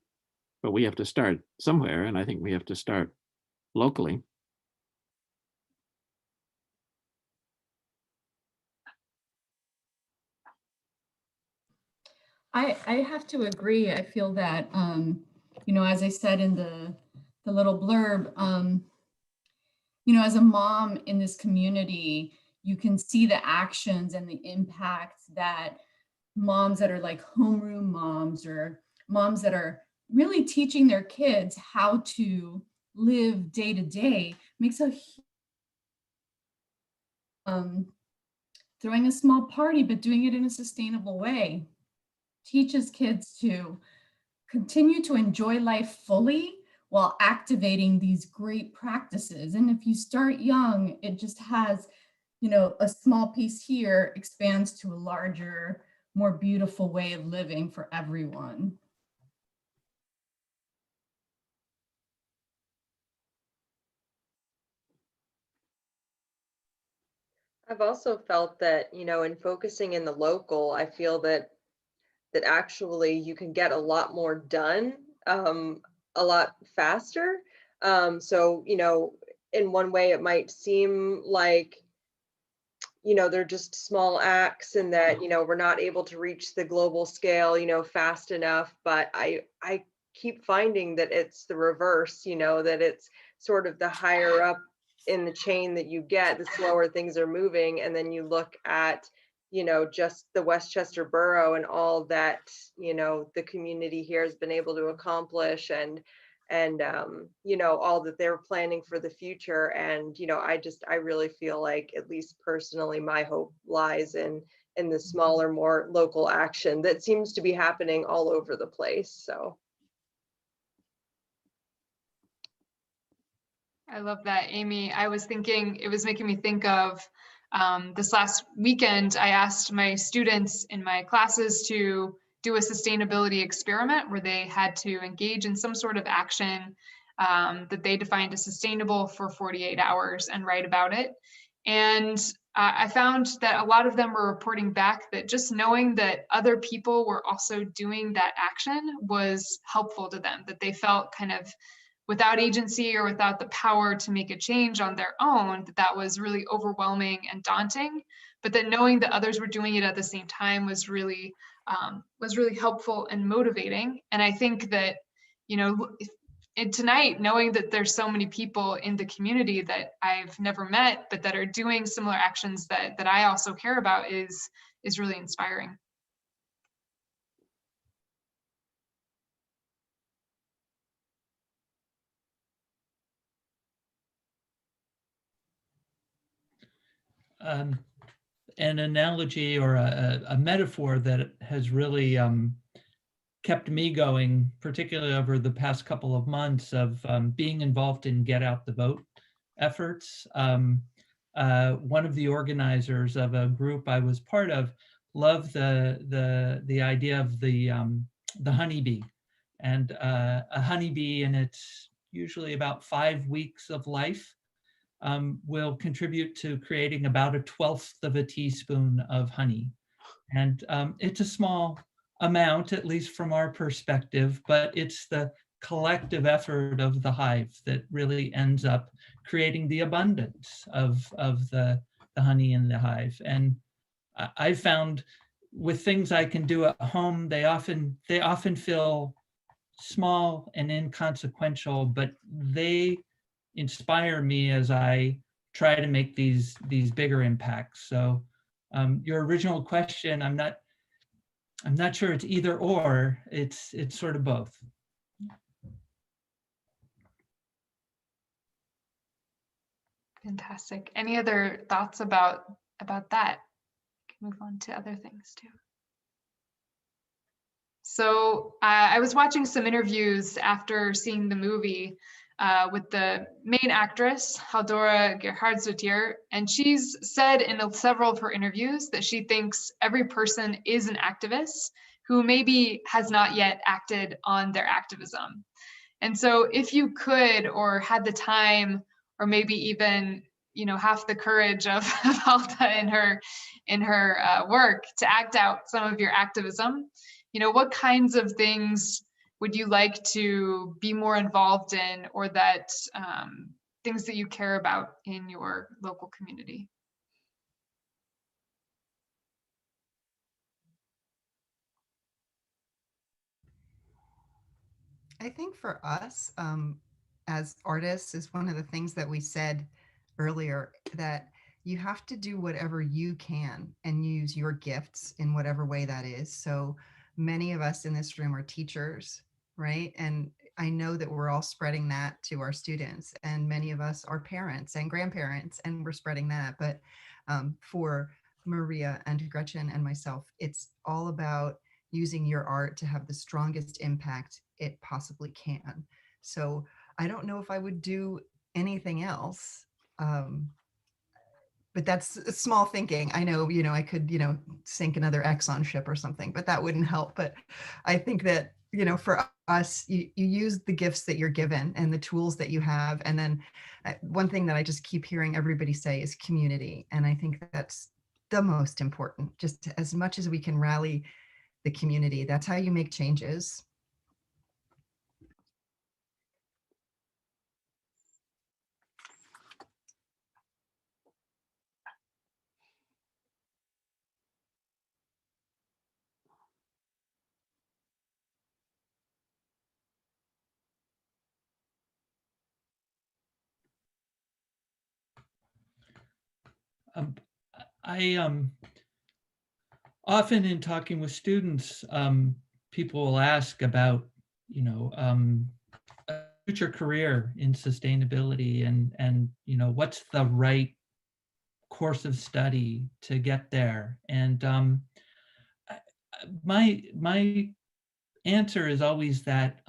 But we have to start somewhere, and I think we have to start locally. I have to agree. I feel that, as I said in the little blurb, as a mom in this community, you can see the actions and the impact that moms that are like homeroom moms or moms that are really teaching their kids how to live day to day makes a throwing a small party, but doing it in a sustainable way, teaches kids to continue to enjoy life fully while activating these great practices. And if you start young, it just has, a small piece here expands to a larger, more beautiful way of living for everyone. I've also felt that, in focusing in the local, I feel that actually you can get a lot more done a lot faster. So, in one way it might seem like, they're just small acts and that, we're not able to reach the global scale, fast enough. But I keep finding that it's the reverse, that it's sort of the higher up in the chain that you get, the slower things are moving. And then you look at, just the Westchester Borough and all that, the community here has been able to accomplish and all that they're planning for the future. And, I really feel like, at least personally, my hope lies in the smaller, more local action that seems to be happening all over the place. So. I love that, Amy. I was thinking, it was making me think of this last weekend, I asked my students in my classes to do a sustainability experiment where they had to engage in some sort of action that they defined as sustainable for 48 hours and write about it. And I found that a lot of them were reporting back that just knowing that other people were also doing that action was helpful to them, that they felt kind of without agency or without the power to make a change on their own, that was really overwhelming and daunting, but that knowing that others were doing it at the same time was really helpful and motivating. And I think that, you know, and tonight, knowing that there's so many people in the community that I've never met, but that are doing similar actions that I also care about is really inspiring. An analogy or a metaphor that has really kept me going, particularly over the past couple of months of being involved in Get Out the Vote efforts. One of the organizers of a group I was part of loved the idea of the honeybee, and a honeybee in its usually about 5 weeks of life will contribute to creating about 1/12 of a teaspoon of honey. And it's a small amount, at least from our perspective, but it's the collective effort of the hive that really ends up creating the abundance of the honey in the hive. And I found with things I can do at home, they often feel small and inconsequential, but they inspire me as I try to make these bigger impacts. So your original question, I'm not sure it's either or, it's sort of both. Fantastic. Any other thoughts about that? Move on to other things too. So I was watching some interviews after seeing the movie with the main actress, Haldora Gerhardsdottir, and she's said in several of her interviews that she thinks every person is an activist who maybe has not yet acted on their activism. And so if you could, or had the time, or maybe even, you know, half the courage of Halda in her work to act out some of your activism, you know, what kinds of things would you like to be more involved in, or that things that you care about in your local community? I think for us, as artists, is one of the things that we said earlier, that you have to do whatever you can and use your gifts in whatever way that is. So many of us in this room are teachers, right? And I know that we're all spreading that to our students, and many of us are parents and grandparents, and we're spreading that. But for Maria and Gretchen and myself, it's all about using your art to have the strongest impact it possibly can. So I don't know if I would do anything else. But that's small thinking. I know, you know, I could, you know, sink another Exxon ship or something, but that wouldn't help. But I think that, you know, for us, you use the gifts that you're given and the tools that you have. And then one thing that I just keep hearing everybody say is community. And I think that's the most important. Just as much as we can rally the community, that's how you make changes. I often in talking with students, people will ask about, you know, a future career in sustainability, and you know, what's the right course of study to get there. And my answer is always that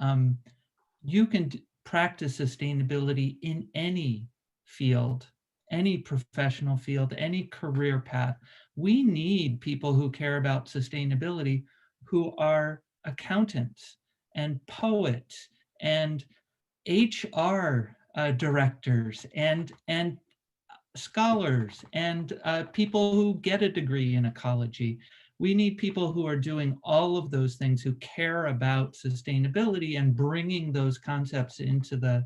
you can practice sustainability in any field, any professional field, any career path. We need people who care about sustainability, who are accountants and poets and HR directors and scholars and people who get a degree in ecology. We need people who are doing all of those things, who care about sustainability and bringing those concepts into the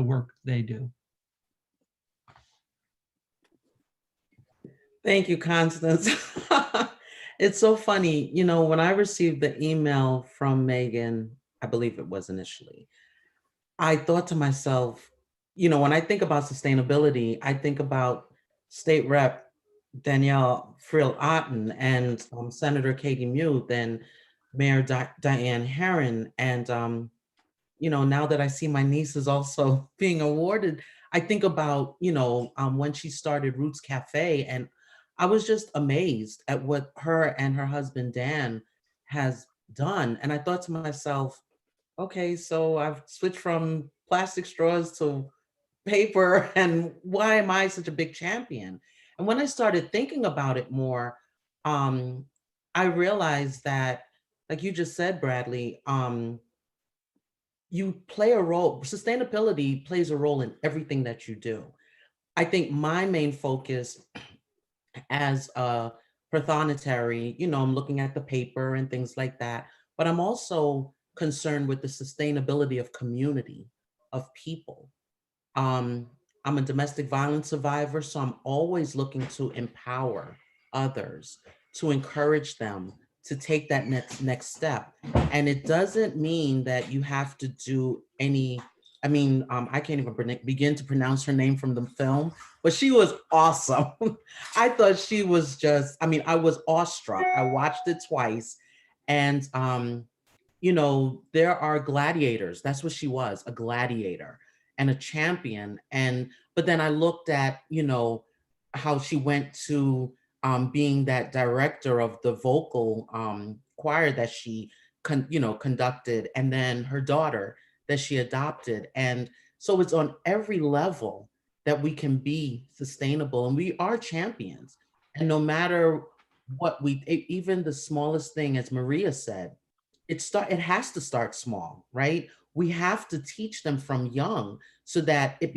work they do. Thank you, Constance. It's so funny, you know, when I received the email from Megan, I believe it was initially, I thought to myself, you know, when I think about sustainability, I think about State Rep Danielle Friel Otten and Senator Katie Muth and Mayor Diane Herron. And, you know, now that I see my niece is also being awarded, I think about, you know, when she started Roots Cafe, and I was just amazed at what her and her husband, Dan, has done. And I thought to myself, okay, so I've switched from plastic straws to paper, and why am I such a big champion? And when I started thinking about it more, I realized that, like you just said, Bradley, you play a role, sustainability plays a role in everything that you do. I think my main focus as a prothonotary, you know, I'm looking at the paper and things like that, but I'm also concerned with the sustainability of community, of people. I'm a domestic violence survivor, so I'm always looking to empower others, to encourage them to take that next step. And it doesn't mean that you have to do any, I can't even begin to pronounce her name from the film, but she was awesome. I thought she was just, I was awestruck. I watched it twice. And, you know, there are gladiators. That's what she was, a gladiator and a champion. But then I looked at, you know, how she went to being that director of the vocal choir that she conducted, and then her daughter that she adopted. And so it's on every level that we can be sustainable, and we are champions. And no matter what even the smallest thing, as Maria said, it has to start small, right? We have to teach them from young so that it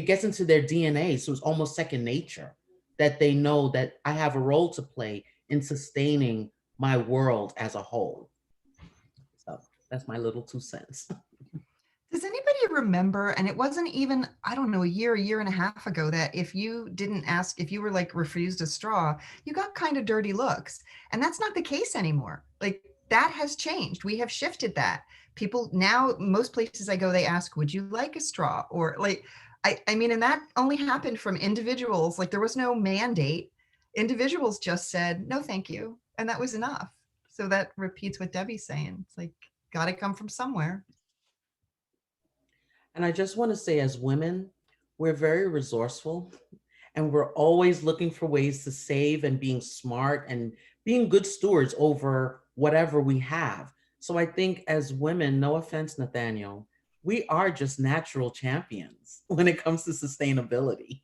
gets into their DNA. So it's almost second nature, that they know that I have a role to play in sustaining my world as a whole. So that's my little 2 cents. Does anybody remember, and it wasn't even, I don't know, a year and a half ago, that if you didn't ask, if you were like refused a straw, you got kind of dirty looks. And that's not the case anymore. Like, that has changed. We have shifted that. People now, most places I go, they ask, would you like a straw? Or like, I mean, and that only happened from individuals. Like, there was no mandate. Individuals just said, no, thank you. And that was enough. So that repeats what Debbie's saying. It's like, got to come from somewhere. And I just want to say, as women, we're very resourceful, and we're always looking for ways to save and being smart and being good stewards over whatever we have. So I think as women, no offense, Nathaniel, we are just natural champions when it comes to sustainability.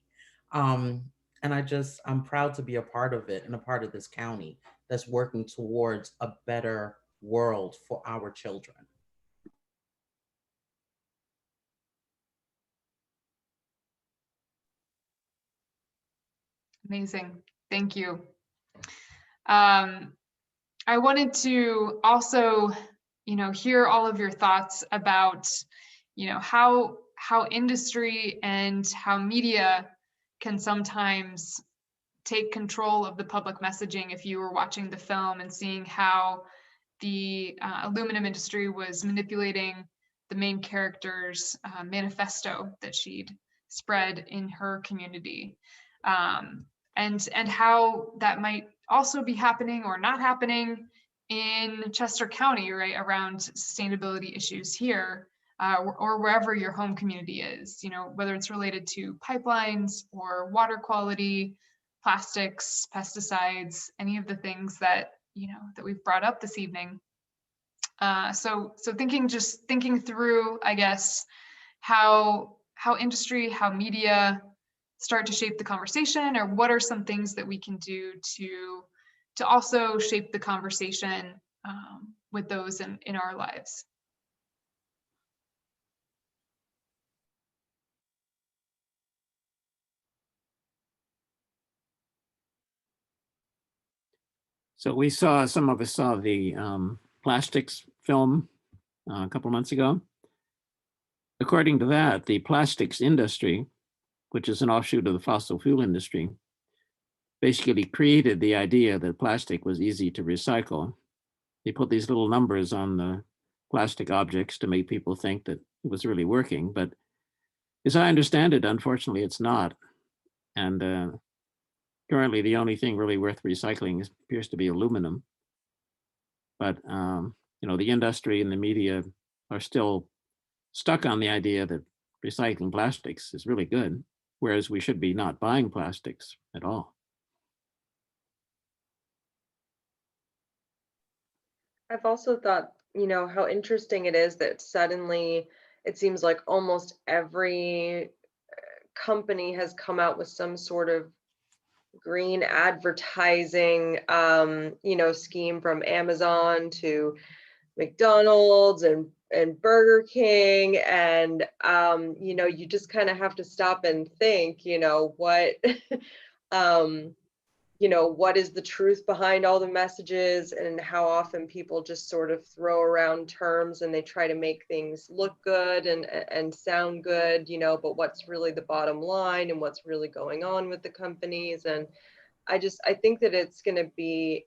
And I'm proud to be a part of it and a part of this county that's working towards a better world for our children. Amazing. Thank you. I wanted to also, hear all of your thoughts about, how industry and how media can sometimes take control of the public messaging. If you were watching the film and seeing how the aluminum industry was manipulating the main character's manifesto that she'd spread in her community. And how that might also be happening or not happening in Chester County, right, around sustainability issues here, or wherever your home community is, whether it's related to pipelines or water quality, plastics, pesticides, any of the things that, that we've brought up this evening. So thinking through, I guess, how industry, how media start to shape the conversation, or what are some things that we can do to also shape the conversation with those in our lives. So some of us saw the plastics film a couple months ago. According to that, the plastics industry, which is an offshoot of the fossil fuel industry, basically created the idea that plastic was easy to recycle. They put these little numbers on the plastic objects to make people think that it was really working. But as I understand it, unfortunately, it's not. And currently, the only thing really worth recycling appears to be aluminum. But the industry and the media are still stuck on the idea that recycling plastics is really good, whereas we should be not buying plastics at all. I've also thought, how interesting it is that suddenly it seems like almost every company has come out with some sort of green advertising, scheme, from Amazon to McDonald's and Burger King. And, you just kind of have to stop and think, what, what is the truth behind all the messages, and how often people just sort of throw around terms and they try to make things look good and sound good, but what's really the bottom line and what's really going on with the companies. And I think that it's going to be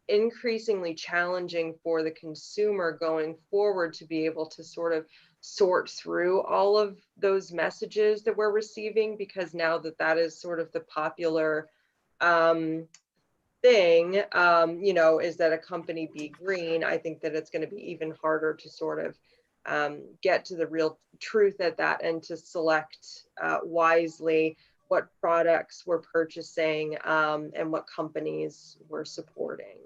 increasingly challenging for the consumer going forward to be able to sort of sort through all of those messages that we're receiving, because now that is sort of the popular thing, is that a company be green. I think that it's going to be even harder to sort of get to the real truth at that, and to select wisely what products we're purchasing and what companies we're supporting.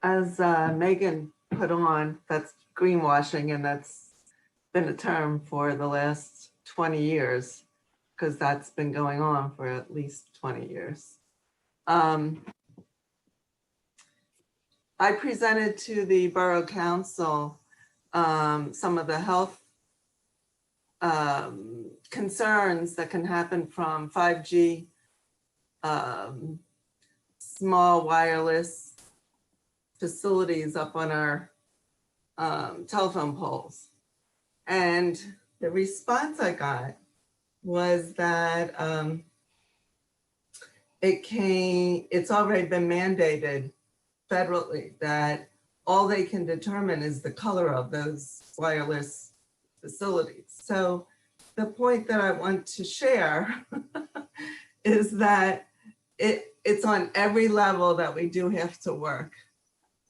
As Megan put on, that's greenwashing, and that's been a term for the last 20 years, because that's been going on for at least 20 years. I presented to the Borough Council some of the health concerns that can happen from 5G, small wireless facilities up on our telephone poles. And the response I got was that it's already been mandated federally that all they can determine is the color of those wireless facilities. So the point that I want to share is that it's on every level that we do have to work.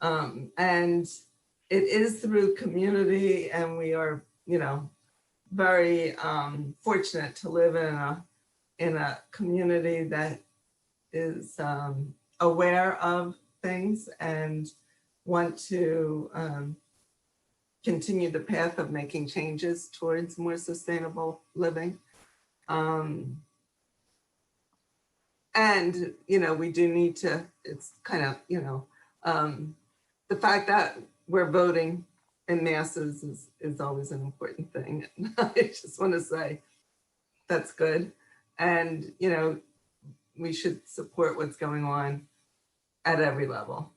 And it is through community, and we are, very fortunate to live in a community that is aware of things and want to continue the path of making changes towards more sustainable living. And, we do need to, it's kind of, the fact that we're voting in masses is always an important thing. I just want to say that's good. And, we should support what's going on at every level.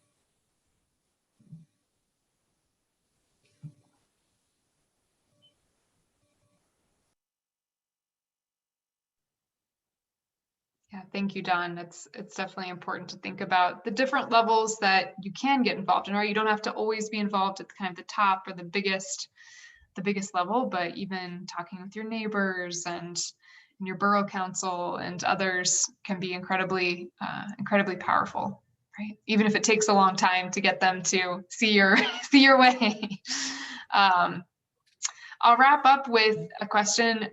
Yeah, thank you, Dawn. It's definitely important to think about the different levels that you can get involved in, or you don't have to always be involved at kind of the top or the biggest level, but even talking with your neighbors and your borough council and others can be incredibly powerful, right? Even if it takes a long time to get them to see your way. I'll wrap up with a question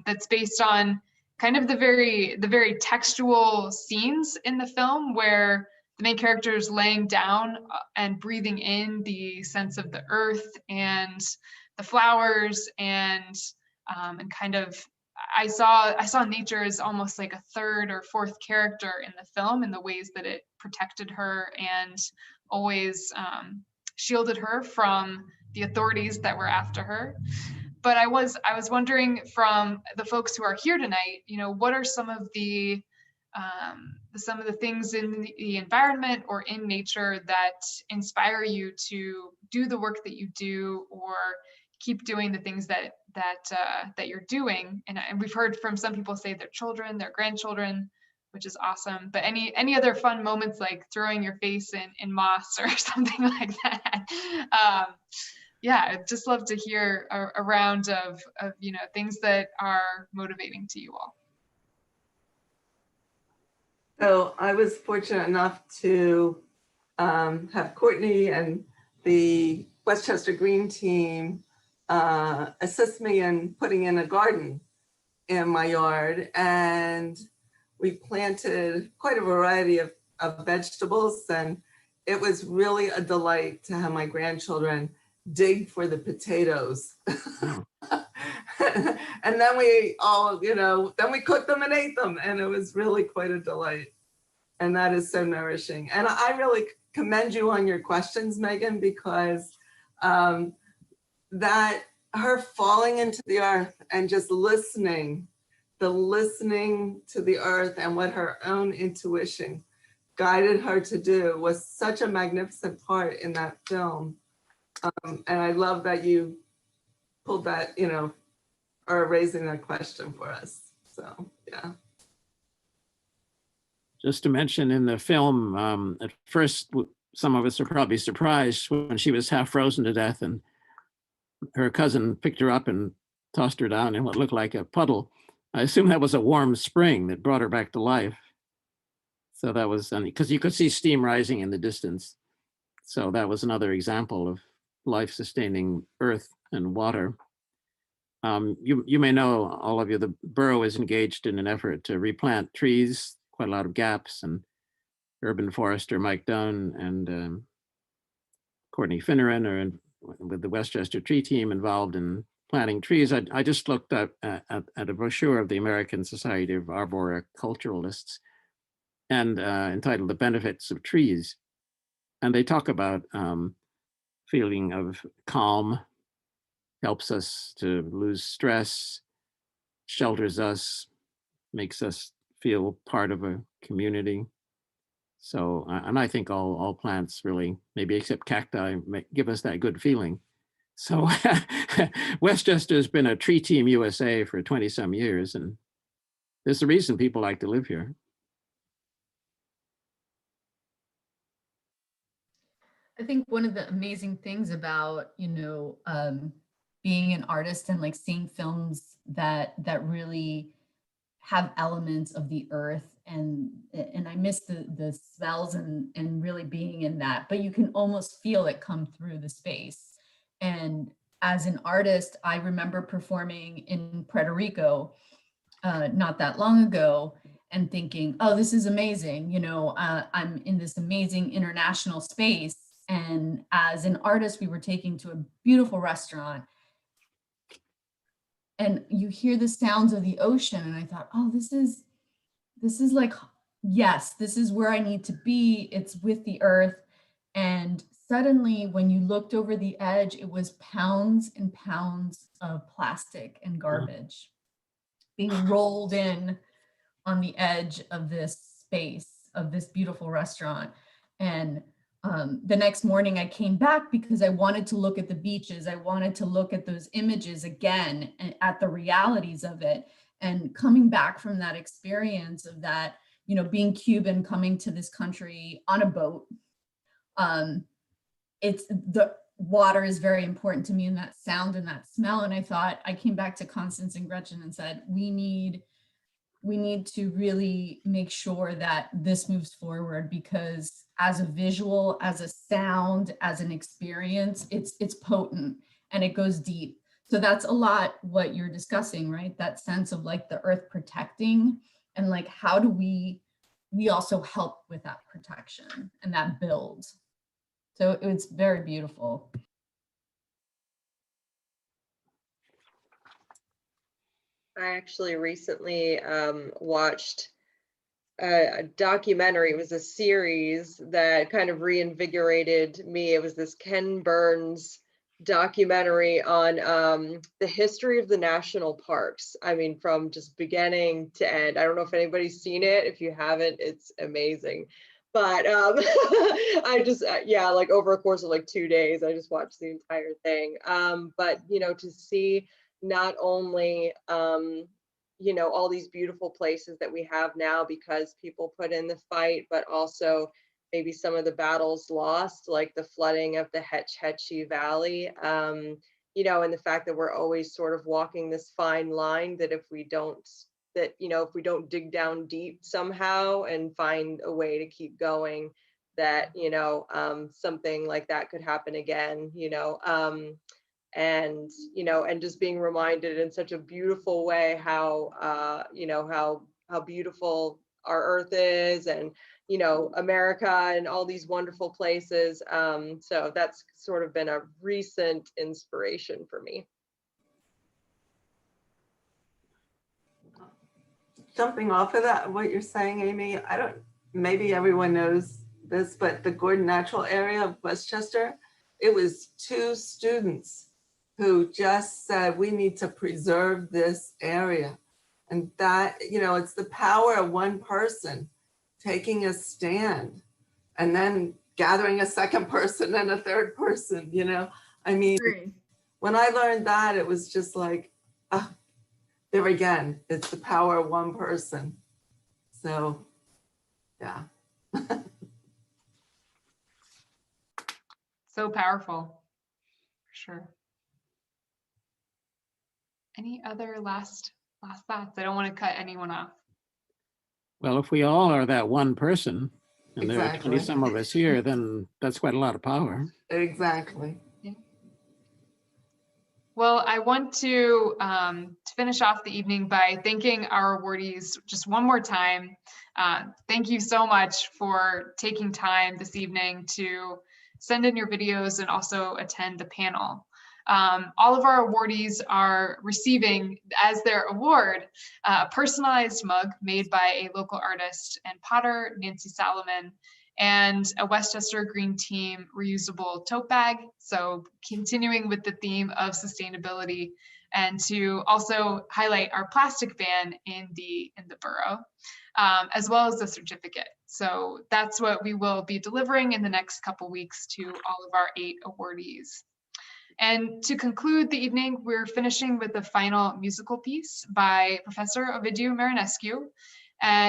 that's based on kind of the very textual scenes in the film, where the main character is laying down and breathing in the sense of the earth and the flowers, and kind of I saw nature as almost like a third or fourth character in the film, in the ways that it protected her and always shielded her from the authorities that were after her. But I was wondering from the folks who are here tonight, what are some of the things in the environment or in nature that inspire you to do the work that you do, or keep doing the things that you're doing? And we've heard from some people say their children, their grandchildren, which is awesome. But any other fun moments, like throwing your face in moss or something like that? Yeah, I'd just love to hear a round of things that are motivating to you all. So I was fortunate enough to have Courtney and the Westchester Green team assist me in putting in a garden in my yard. And we planted quite a variety of vegetables. And it was really a delight to have my grandchildren dig for the potatoes. And then we all, then we cooked them and ate them. And it was really quite a delight. And that is so nourishing. And I really commend you on your questions, Megan, because that her falling into the earth and just listening to the earth and what her own intuition guided her to do was such a magnificent part in that film. And I love that you pulled that, or raising that question for us. So, yeah. Just to mention, in the film, at first, some of us are probably surprised when she was half frozen to death and her cousin picked her up and tossed her down in what looked like a puddle. I assume that was a warm spring that brought her back to life. So that was, because you could see steam rising in the distance. So that was another example of life-sustaining earth and water. You may know, all of you, the borough is engaged in an effort to replant trees, quite a lot of gaps, and urban forester Mike Dunn and Courtney Finneran are with the Westchester Tree Team involved in planting trees. I just looked at a brochure of the American Society of Arboriculturalists and entitled The Benefits of Trees. And they talk about feeling of calm, helps us to lose stress, shelters us, makes us feel part of a community. So, and I think all plants really, maybe except cacti, give us that good feeling. So Westchester has been a Tree Team USA for 20 some years, and there's a reason people like to live here. I think one of the amazing things about, being an artist and like seeing films that really have elements of the earth, and I miss the smells and really being in that, but you can almost feel it come through the space. And as an artist, I remember performing in Puerto Rico not that long ago and thinking, oh, this is amazing. I'm in this amazing international space. And as an artist, we were taken to a beautiful restaurant and you hear the sounds of the ocean. And I thought, oh, this is like, yes, this is where I need to be. It's with the earth. And suddenly when you looked over the edge, it was pounds and pounds of plastic and garbage being rolled in on the edge of this space, of this beautiful restaurant. And the next morning I came back because I wanted to look at the beaches. I wanted to look at those images again and at the realities of it. And coming back from that experience of that, being Cuban, coming to this country on a boat, it's the water is very important to me, and that sound and that smell. And I came back to Constance and Gretchen and said, we need to really make sure that this moves forward, because as a visual, as a sound, as an experience, it's potent and it goes deep. So that's a lot what you're discussing, right? That sense of like the earth protecting, and like, how do we also help with that protection and that build? So it's very beautiful. I actually recently watched a documentary. It was a series that kind of reinvigorated me. It was this Ken Burns documentary on the history of the national parks. I mean, from just beginning to end. I don't know if anybody's seen it. If you haven't, it's amazing. But I just, yeah, like over a course of like 2 days, I just watched the entire thing. But, you know, to see not only, you know, all these beautiful places that we have now because people put in the fight, but also maybe some of the battles lost, like the flooding of the Hetch Hetchy Valley, you know, and the fact that we're always sort of walking this fine line that if we don't, that, you know, if we don't dig down deep somehow and find a way to keep going, that, you know, something like that could happen again, you know, and, you know, and just being reminded in such a beautiful way how, you know, how beautiful our earth is, and, you know, America and all these wonderful places. So that's sort of been a recent inspiration for me. Jumping off of that, what you're saying, Amy, I don't, maybe everyone knows this, but the Gordon Natural area of Westchester, it was 2 students who just said, we need to preserve this area. And that, you know, it's the power of one person taking a stand and then gathering a second person and a third person, you know. I mean, when I learned that, it was just like, there again, it's the power of one person. So, yeah. So powerful, for sure. Any other last thoughts? I don't want to cut anyone off. Well, if we all are that one person, and there are Exactly. 20 some of us here, then that's quite a lot of power. Exactly. Yeah. Well, I want to finish off the evening by thanking our awardees just one more time. Thank you so much for taking time this evening to send in your videos and also attend the panel. All of our awardees are receiving as their award a personalized mug made by a local artist and potter, Nancy Salomon, and a Westchester Green Team reusable tote bag. So continuing with the theme of sustainability, and to also highlight our plastic ban in the borough, as well as the certificate. So that's what we will be delivering in the next couple weeks to all of our 8 awardees. And to conclude the evening, we're finishing with the final musical piece by Professor Ovidiu Marinescu,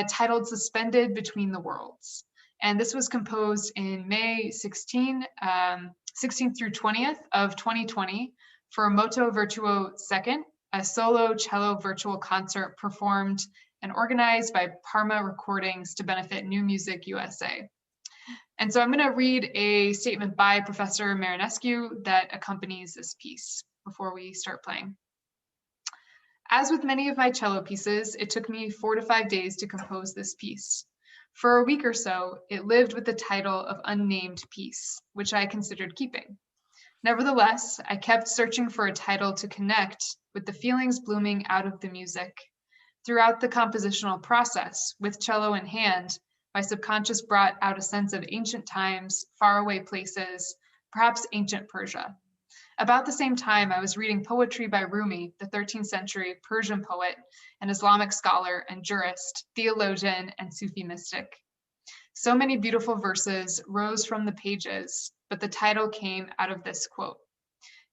titled Suspended Between the Worlds. And this was composed in May 16th through 20th of 2020 for Moto Virtuo II, a solo cello virtual concert performed and organized by Parma Recordings to benefit New Music USA. And so I'm going to read a statement by Professor Marinescu that accompanies this piece before we start playing. As with many of my cello pieces, it took me 4 to 5 days to compose this piece. For a week or so, it lived with the title of Unnamed Piece, which I considered keeping. Nevertheless, I kept searching for a title to connect with the feelings blooming out of the music. Throughout the compositional process, with cello in hand, my subconscious brought out a sense of ancient times, faraway places, perhaps ancient Persia. About the same time, I was reading poetry by Rumi, the 13th century Persian poet, an Islamic scholar and jurist, theologian, and Sufi mystic. So many beautiful verses rose from the pages, but the title came out of this quote.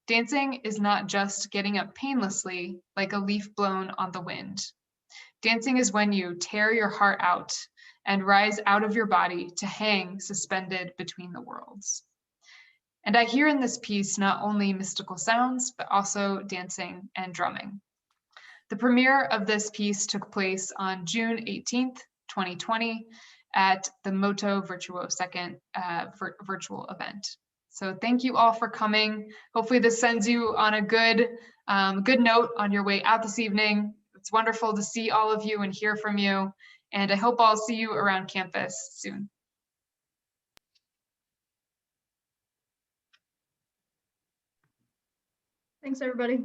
Dancing is not just getting up painlessly like a leaf blown on the wind. Dancing is when you tear your heart out and rise out of your body to hang suspended between the worlds. And I hear in this piece not only mystical sounds, but also dancing and drumming. The premiere of this piece took place on June 18th, 2020 at the Moto Virtuo II virtual event. So thank you all for coming. Hopefully this sends you on a good note on your way out this evening. It's wonderful to see all of you and hear from you. And I hope I'll see you around campus soon. Thanks, everybody.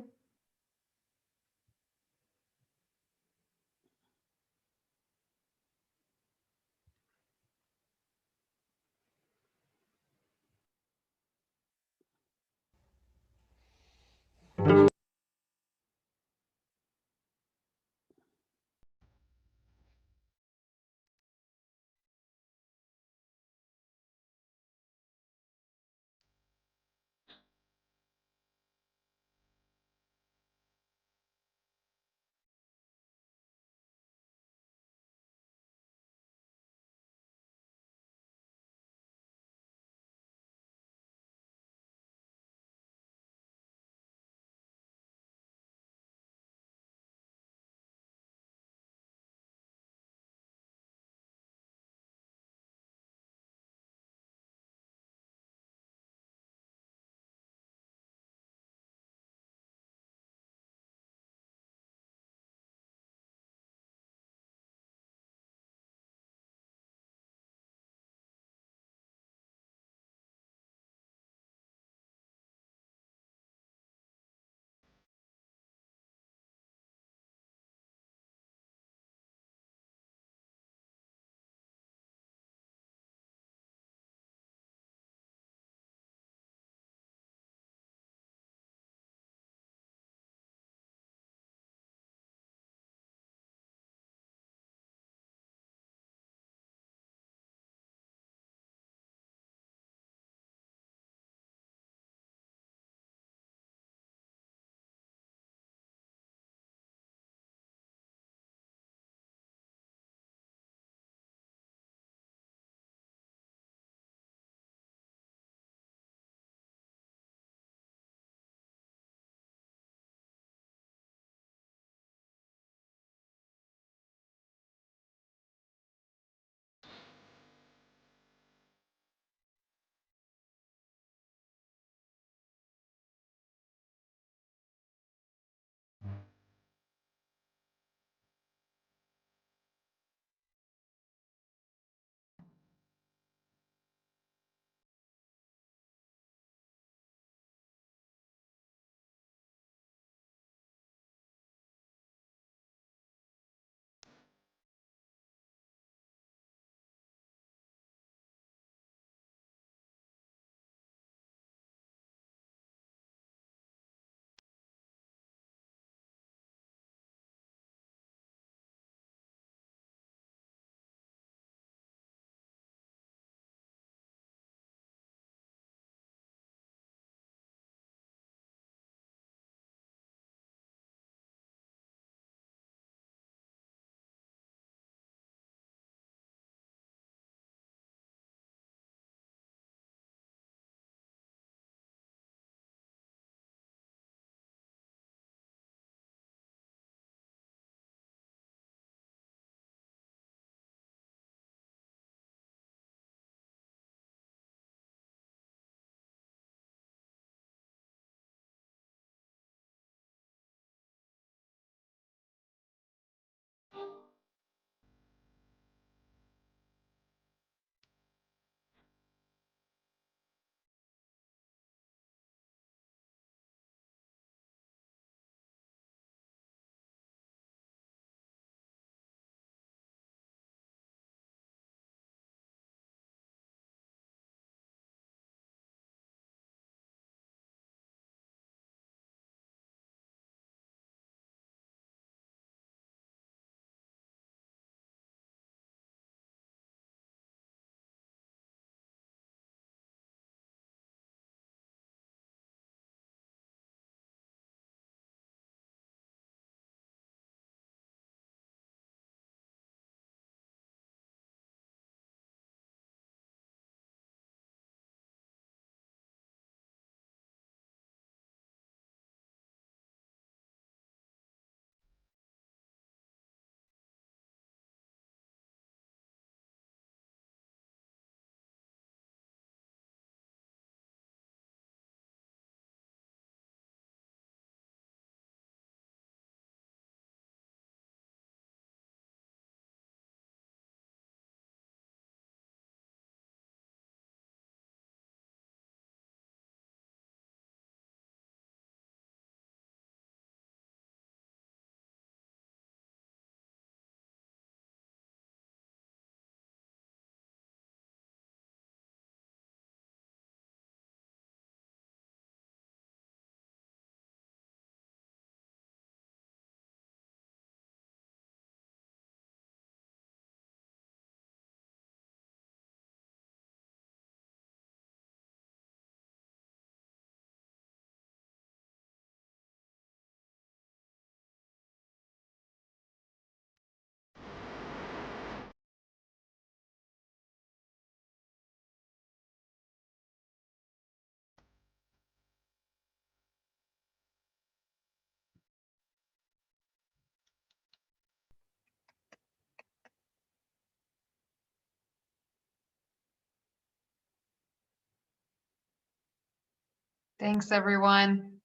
Thanks, everyone.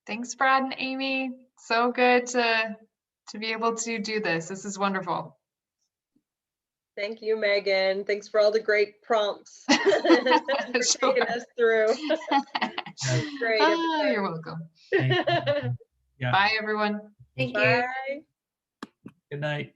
Thanks, Brad and Amy. So good to be able to do this. This is wonderful. Thank you, Megan. Thanks for all the great prompts. Thanks for taking us through. Great. Oh, you're welcome. Thank you. Yeah. Bye, everyone. Thank you. Bye. Good night.